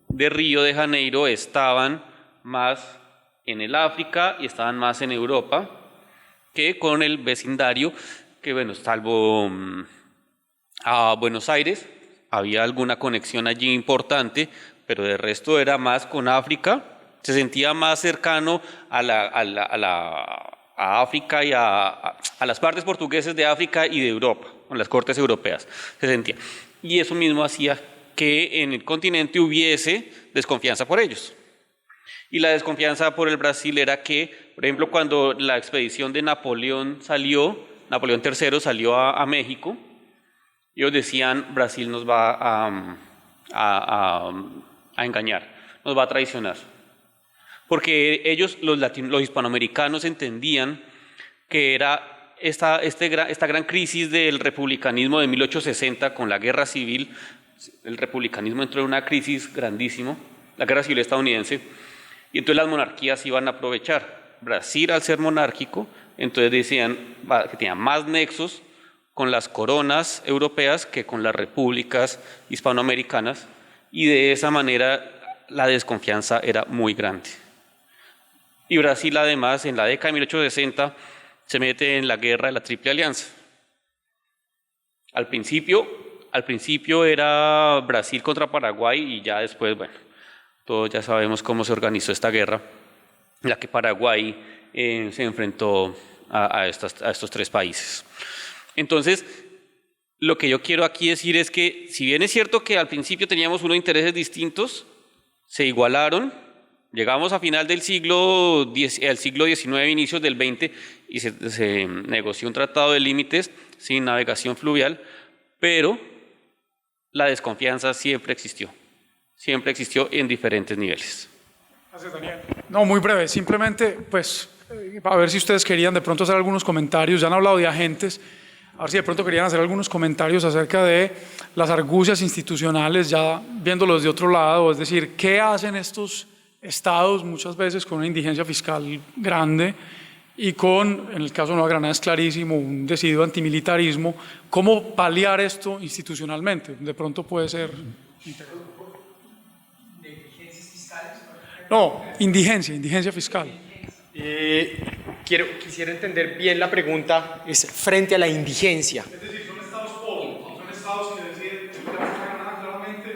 de Río de Janeiro estaban más en el África y estaban más en Europa que con el vecindario, que bueno, salvo a Buenos Aires, había alguna conexión allí importante, pero de resto era más con África, se sentía más cercano a África y a las partes portuguesas de África y de Europa, con las cortes europeas, se sentía. Y eso mismo hacía que en el continente hubiese desconfianza por ellos. Y la desconfianza por el Brasil era que, por ejemplo, cuando la expedición de Napoleón III salió a México, ellos decían, Brasil nos va a engañar, nos va a traicionar. Porque ellos, los hispanoamericanos, entendían que era esta gran crisis del republicanismo de 1860 con la guerra civil. El republicanismo entró en una crisis grandísima, la guerra civil estadounidense, y entonces las monarquías iban a aprovechar. Brasil, al ser monárquico, entonces decían que tenía más nexos con las coronas europeas que con las repúblicas hispanoamericanas, y de esa manera la desconfianza era muy grande. Y Brasil, además, en la década de 1860, se mete en la guerra de la Triple Alianza. Al principio era Brasil contra Paraguay y ya después, bueno, todos ya sabemos cómo se organizó esta guerra, en la que Paraguay se enfrentó a estos tres países. Entonces, lo que yo quiero aquí decir es que, si bien es cierto que al principio teníamos unos intereses distintos, se igualaron. Llegamos a final del siglo XIX, inicios del XX, y se negoció un tratado de límites sin navegación fluvial, pero la desconfianza siempre existió en diferentes niveles. Gracias, Daniel. No, muy breve, simplemente, pues, a ver si ustedes querían de pronto hacer algunos comentarios, ya han hablado de agentes, a ver si de pronto querían hacer algunos comentarios acerca de las argucias institucionales, ya viéndolos de otro lado, es decir, ¿qué hacen estos estados muchas veces con una indigencia fiscal grande y con, en el caso de Nueva Granada es clarísimo, un decidido antimilitarismo? ¿Cómo paliar esto institucionalmente? De pronto puede ser interesante. No, indigencia fiscal. Quisiera entender bien la pregunta, es frente a la indigencia. Es decir, son estados pobres, son estados que deciden, no ganan nada claramente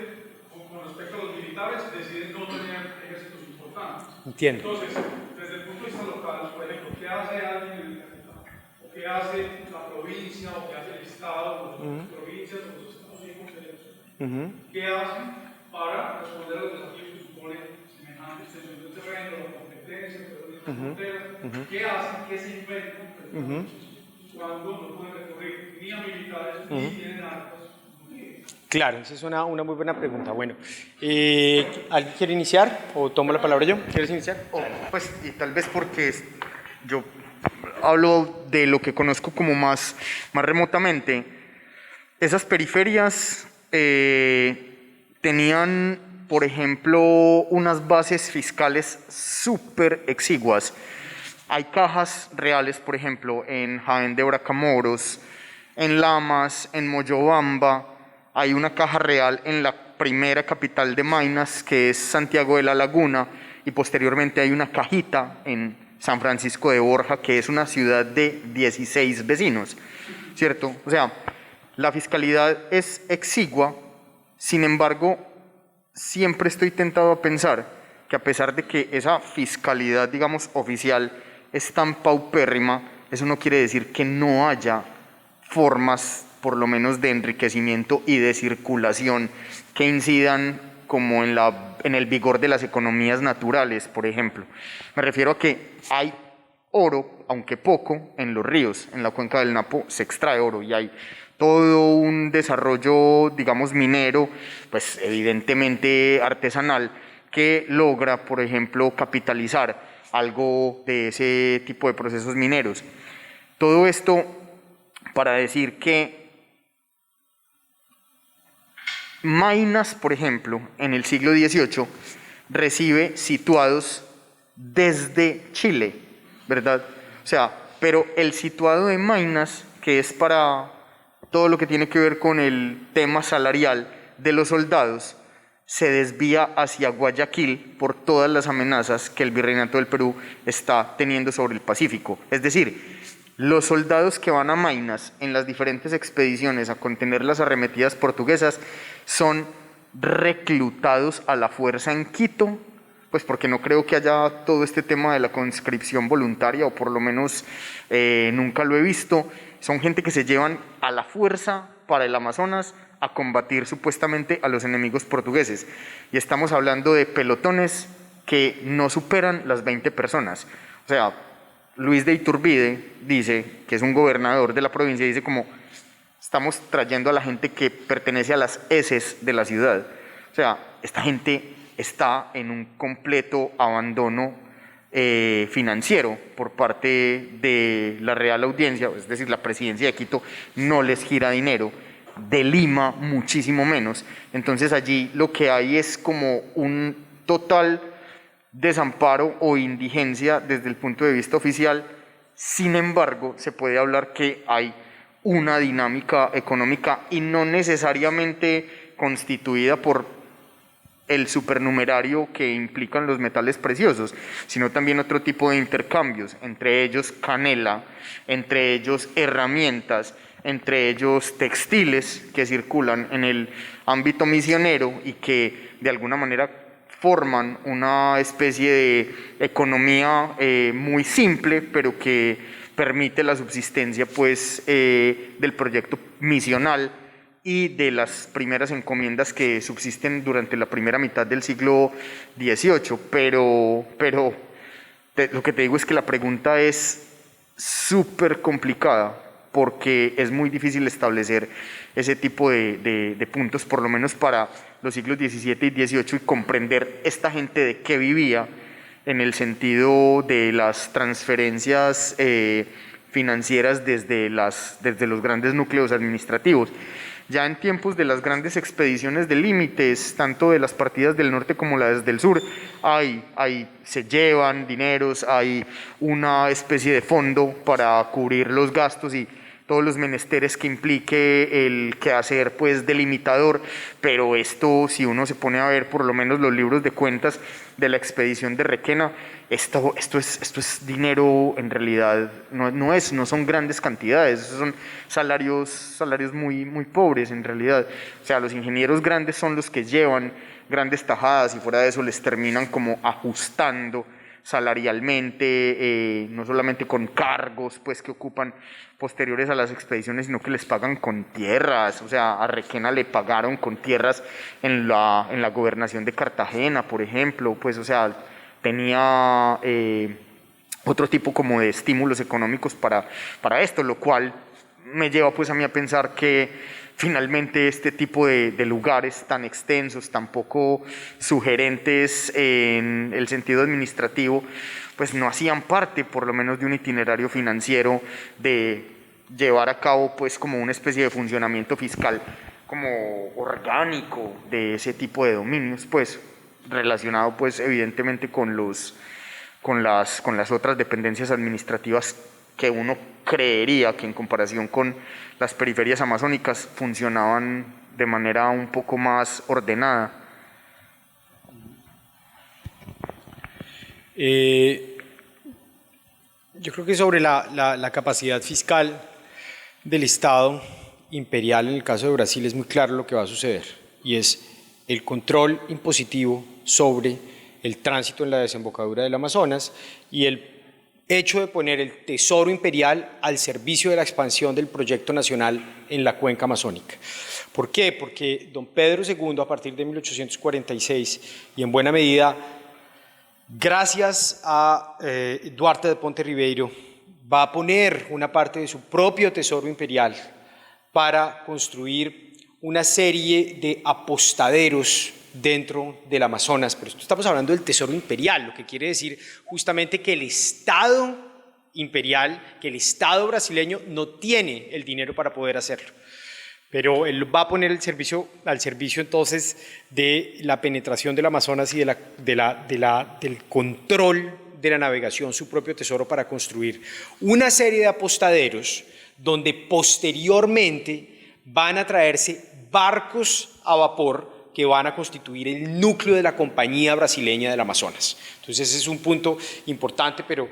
con respecto a los militares, deciden no tener ejércitos importantes. Entiendo. Entonces, desde el punto de vista local, por ejemplo, ¿qué hace alguien en el Estado? ¿O qué hace la provincia? ¿O qué hace el Estado? ¿O las provincias? ¿O los estados bien concretos? ¿Qué hacen para responder a los desafíos que supone semejante extensión del terreno, la competencia, las fronteras? ¿Qué hacen? ¿Qué se inventan? Cuando no pueden recurrir ni a militares ni tienen armas. Claro, esa es una muy buena pregunta. Bueno, ¿alguien quiere iniciar o tomo la palabra yo? ¿Quieres iniciar? Pues, y tal vez porque yo hablo de lo que conozco como más remotamente. Esas periferias tenían, por ejemplo, unas bases fiscales súper exiguas. Hay cajas reales, por ejemplo, en Jaén de Bracamoros, en Lamas, en Moyobamba. Hay una caja real en la primera capital de Maynas, que es Santiago de la Laguna, y posteriormente hay una cajita en San Francisco de Borja, que es una ciudad de 16 vecinos, ¿cierto? O sea, la fiscalidad es exigua, sin embargo, siempre estoy tentado a pensar que a pesar de que esa fiscalidad, digamos, oficial es tan paupérrima, eso no quiere decir que no haya formas, por lo menos, de enriquecimiento y de circulación que incidan como en el vigor de las economías naturales, por ejemplo. Me refiero a que hay oro, aunque poco, en los ríos. En la cuenca del Napo se extrae oro y hay todo un desarrollo, digamos, minero, pues evidentemente artesanal, que logra, por ejemplo, capitalizar algo de ese tipo de procesos mineros. Todo esto para decir que Maynas, por ejemplo, en el siglo XVIII, recibe situados desde Chile, ¿verdad? O sea, pero el situado de Maynas, que es para todo lo que tiene que ver con el tema salarial de los soldados, se desvía hacia Guayaquil por todas las amenazas que el Virreinato del Perú está teniendo sobre el Pacífico. Es decir, los soldados que van a Maynas en las diferentes expediciones a contener las arremetidas portuguesas son reclutados a la fuerza en Quito, pues porque no creo que haya todo este tema de la conscripción voluntaria, o por lo menos nunca lo he visto. Son gente que se llevan a la fuerza para el Amazonas a combatir supuestamente a los enemigos portugueses. Y estamos hablando de pelotones que no superan las 20 personas. O sea, Luis de Iturbide dice, que es un gobernador de la provincia, dice como, estamos trayendo a la gente que pertenece a las heces de la ciudad. O sea, esta gente está en un completo abandono financiero por parte de la Real Audiencia, es decir, la presidencia de Quito no les gira dinero, de Lima muchísimo menos. Entonces allí lo que hay es como un total desamparo o indigencia desde el punto de vista oficial. Sin embargo, se puede hablar que hay una dinámica económica y no necesariamente constituida por el supernumerario que implican los metales preciosos, sino también otro tipo de intercambios, entre ellos canela, entre ellos herramientas, entre ellos textiles que circulan en el ámbito misionero y que de alguna manera forman una especie de economía muy simple, pero que permite la subsistencia pues, del proyecto misional y de las primeras encomiendas que subsisten durante la primera mitad del siglo XVIII. Pero lo que te digo es que la pregunta es súper complicada, porque es muy difícil establecer ese tipo de puntos, por lo menos para los siglos XVII y XVIII, y comprender esta gente de qué vivía en el sentido de las transferencias financieras desde los grandes núcleos administrativos. Ya en tiempos de las grandes expediciones de límites, tanto de las partidas del norte como las del sur, se llevan dineros, hay una especie de fondo para cubrir los gastos y todos los menesteres que implique el quehacer pues delimitador, pero esto, si uno se pone a ver por lo menos los libros de cuentas de la expedición de Requena, esto es dinero, en realidad no son grandes cantidades, son salarios muy pobres en realidad. O sea, los ingenieros grandes son los que llevan grandes tajadas y fuera de eso les terminan como ajustando salarialmente, no solamente con cargos pues que ocupan posteriores a las expediciones, sino que les pagan con tierras. O sea, a Requena le pagaron con tierras en la gobernación de Cartagena, por ejemplo, pues o sea, tenía otro tipo como de estímulos económicos para esto, lo cual me lleva pues a mí a pensar que finalmente este tipo de lugares tan extensos, tan poco sugerentes en el sentido administrativo, pues no hacían parte por lo menos de un itinerario financiero de llevar a cabo pues como una especie de funcionamiento fiscal como orgánico de ese tipo de dominios, pues relacionado pues evidentemente con las otras dependencias administrativas que uno creería que en comparación con las periferias amazónicas funcionaban de manera un poco más ordenada. Yo creo que sobre la capacidad fiscal del Estado imperial en el caso de Brasil es muy claro lo que va a suceder, y es el control impositivo sobre el tránsito en la desembocadura del Amazonas y el hecho de poner el tesoro imperial al servicio de la expansión del proyecto nacional en la cuenca amazónica. ¿Por qué? Porque don Pedro II, a partir de 1846, y en buena medida gracias a Duarte de Ponte Ribeiro, va a poner una parte de su propio tesoro imperial para construir una serie de apostaderos dentro del Amazonas, pero estamos hablando del tesoro imperial, lo que quiere decir justamente que el Estado imperial, que el Estado brasileño no tiene el dinero para poder hacerlo, pero él va a poner al servicio entonces de la penetración del Amazonas y del control de la navegación, su propio tesoro, para construir una serie de apostaderos donde posteriormente van a traerse barcos a vapor que van a constituir el núcleo de la Compañía Brasileña del Amazonas. Entonces ese es un punto importante, pero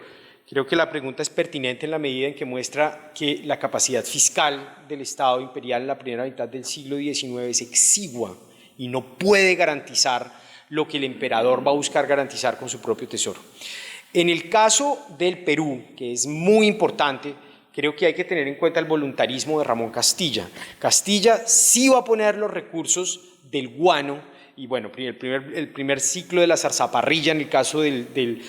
creo que la pregunta es pertinente en la medida en que muestra que la capacidad fiscal del Estado imperial en la primera mitad del siglo XIX es exigua y no puede garantizar lo que el emperador va a buscar garantizar con su propio tesoro. En el caso del Perú, que es muy importante, creo que hay que tener en cuenta el voluntarismo de Ramón Castilla. Castilla sí va a poner los recursos del guano, y bueno, el primer ciclo de la zarzaparrilla en el caso del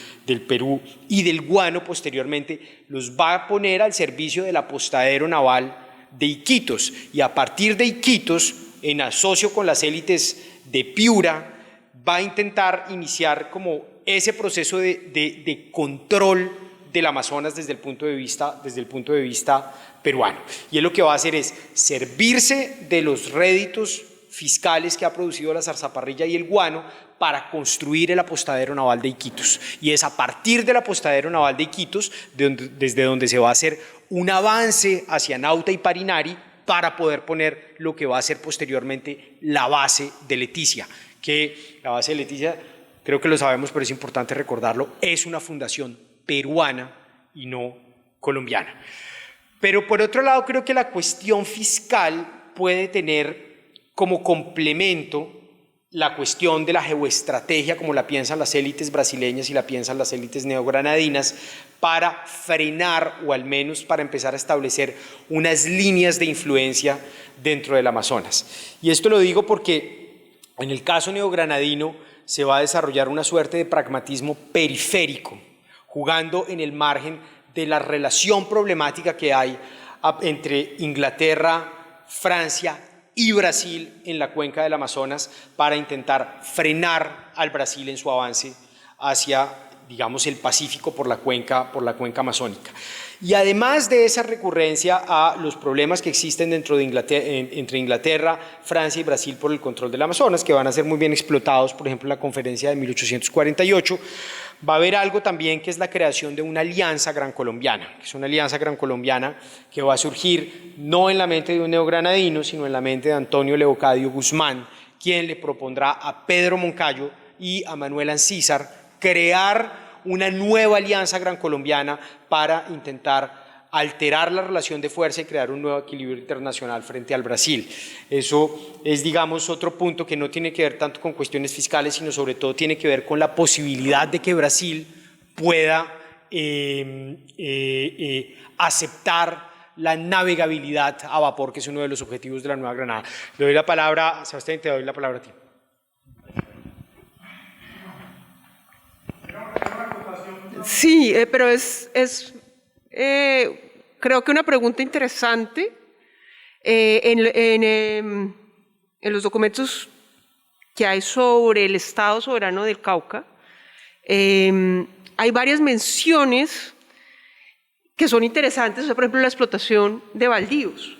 Perú, y del guano posteriormente, los va a poner al servicio del apostadero naval de Iquitos, y a partir de Iquitos, en asocio con las élites de Piura, va a intentar iniciar como ese proceso de control del Amazonas desde el punto de vista peruano. Y él lo que va a hacer es servirse de los réditos fiscales que ha producido la zarzaparrilla y el guano para construir el apostadero naval de Iquitos. Y es a partir del apostadero naval de Iquitos desde donde se va a hacer un avance hacia Nauta y Parinari para poder poner lo que va a ser posteriormente la base de Leticia, que la base de Leticia, creo que lo sabemos, pero es importante recordarlo, es una fundación peruana y no colombiana. Pero por otro lado, creo que la cuestión fiscal puede tener como complemento la cuestión de la geoestrategia, como la piensan las élites brasileñas y la piensan las élites neogranadinas, para frenar o al menos para empezar a establecer unas líneas de influencia dentro del Amazonas. Y esto lo digo porque en el caso neogranadino se va a desarrollar una suerte de pragmatismo periférico, jugando en el margen de la relación problemática que hay entre Inglaterra, Francia y Brasil en la cuenca del Amazonas, para intentar frenar al Brasil en su avance hacia, digamos, el Pacífico por la cuenca amazónica. Y además de esa recurrencia a los problemas que existen dentro de entre Inglaterra, Francia y Brasil por el control del Amazonas, que van a ser muy bien explotados, por ejemplo, en la conferencia de 1848, va a haber algo también que es la creación de una alianza gran colombiana, que es una alianza gran colombiana que va a surgir no en la mente de un neogranadino, sino en la mente de Antonio Leocadio Guzmán, quien le propondrá a Pedro Moncayo y a Manuel Ancísar crear una nueva alianza gran colombiana para intentar alterar la relación de fuerza y crear un nuevo equilibrio internacional frente al Brasil. Eso es, digamos, otro punto que no tiene que ver tanto con cuestiones fiscales, sino sobre todo tiene que ver con la posibilidad de que Brasil pueda aceptar la navegabilidad a vapor, que es uno de los objetivos de la Nueva Granada. Le doy la palabra, Sebastián, te doy la palabra a ti. Sí, pero creo que una pregunta interesante. En los documentos que hay sobre el Estado soberano del Cauca, hay varias menciones que son interesantes, o sea, por ejemplo, la explotación de baldíos.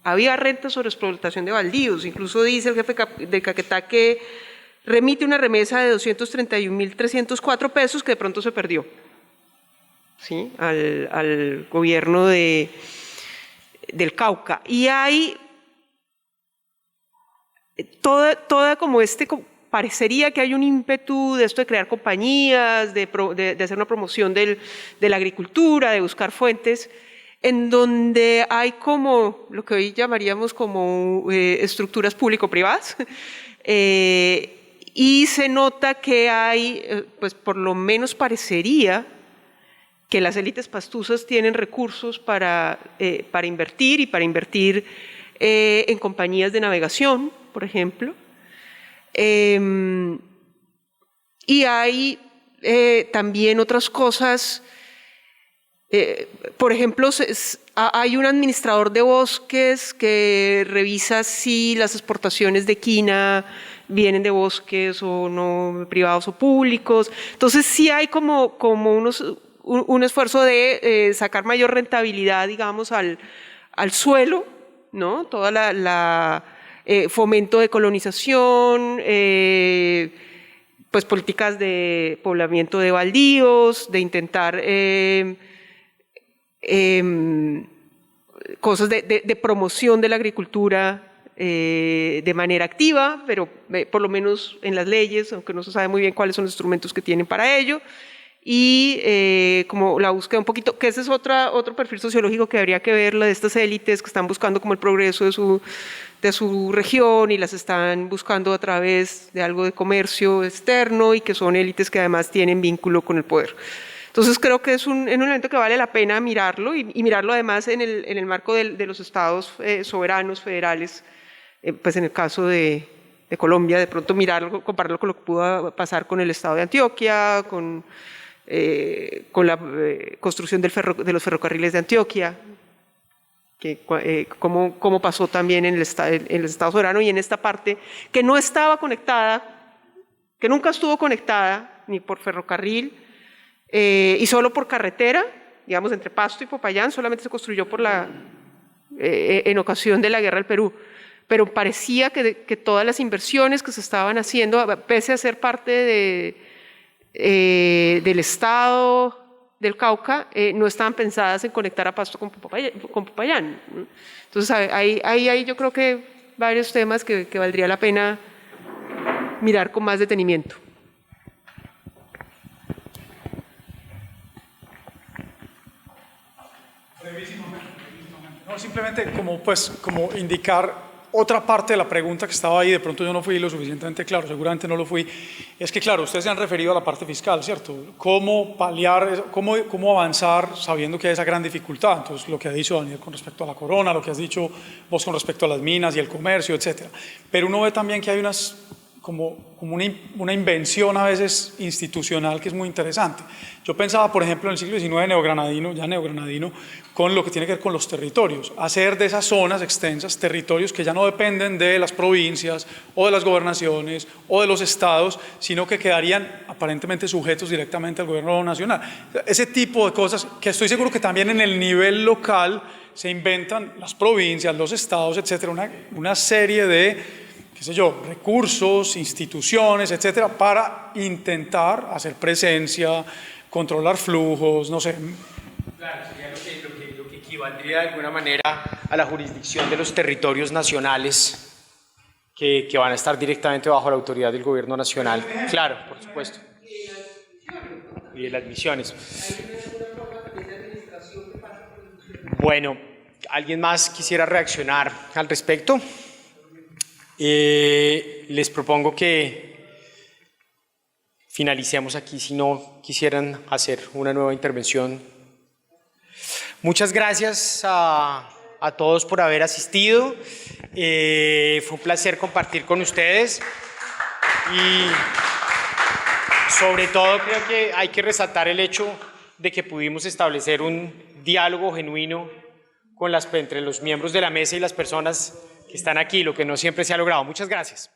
Había rentas sobre explotación de baldíos, incluso dice el jefe de Caquetá que remite una remesa de 231.304 pesos que de pronto se perdió, ¿sí? al gobierno del Cauca. Y hay toda como parecería que hay un ímpetu de esto de crear compañías, de hacer una promoción de la agricultura, de buscar fuentes, en donde hay como lo que hoy llamaríamos como estructuras público-privadas, y se nota que hay, pues por lo menos parecería que las élites pastuzas tienen recursos para invertir y para invertir en compañías de navegación, por ejemplo. Y hay también otras cosas, por ejemplo, hay un administrador de bosques que revisa si las exportaciones de quina vienen de bosques o no, privados o públicos. Entonces sí hay como un esfuerzo de sacar mayor rentabilidad, digamos, al suelo, ¿no? Toda la fomento de colonización, pues políticas de poblamiento de baldíos, de intentar cosas de promoción de la agricultura de manera activa, pero por lo menos en las leyes, aunque no se sabe muy bien cuáles son los instrumentos que tienen para ello, y como la búsqueda un poquito, que ese es otro perfil sociológico que habría que ver, la de estas élites que están buscando como el progreso de su región y las están buscando a través de algo de comercio externo y que son élites que además tienen vínculo con el poder. Entonces creo que es un elemento que vale la pena mirarlo y mirarlo además en el marco de los estados soberanos, federales, pues en el caso de Colombia, de pronto mirarlo, compararlo con lo que pudo pasar con el estado de Antioquia, con la construcción de los ferrocarriles de Antioquia, cómo pasó también en el estado soberano y en esta parte que no estaba conectada, que nunca estuvo conectada ni por ferrocarril y solo por carretera, digamos entre Pasto y Popayán, solamente se construyó en ocasión de la guerra del Perú. Pero parecía que todas las inversiones que se estaban haciendo, pese a ser parte del Estado del Cauca, no estaban pensadas en conectar a Pasto con Popayán. Entonces hay yo creo que varios temas que valdría la pena mirar con más detenimiento. Brevísimamente. No, simplemente como indicar otra parte de la pregunta que estaba ahí, de pronto yo no fui lo suficientemente claro, seguramente no lo fui, es que claro, ustedes se han referido a la parte fiscal, ¿cierto? ¿Cómo paliar, cómo avanzar sabiendo que hay esa gran dificultad? Entonces, lo que ha dicho Daniel con respecto a la corona, lo que has dicho vos con respecto a las minas y el comercio, etcétera. Pero uno ve también que hay como una invención a veces institucional que es muy interesante. Yo pensaba, por ejemplo, en el siglo XIX neogranadino, con lo que tiene que ver con los territorios, hacer de esas zonas extensas territorios que ya no dependen de las provincias o de las gobernaciones o de los estados, sino que quedarían aparentemente sujetos directamente al gobierno nacional. Ese tipo de cosas que estoy seguro que también en el nivel local se inventan las provincias, los estados, etcétera, una serie de qué sé yo, recursos, instituciones, etcétera, para intentar hacer presencia, controlar flujos, no sé. Claro, sería lo que equivaldría de alguna manera a la jurisdicción de los territorios nacionales que van a estar directamente bajo la autoridad del gobierno nacional. Claro, por supuesto. Y de las misiones. Bueno, ¿alguien más quisiera reaccionar al respecto? Les propongo que finalicemos aquí si no quisieran hacer una nueva intervención. Muchas gracias a todos por haber asistido. Fue un placer compartir con ustedes y sobre todo creo que hay que resaltar el hecho de que pudimos establecer un diálogo genuino entre los miembros de la mesa y las personas que están aquí, lo que no siempre se ha logrado. Muchas gracias.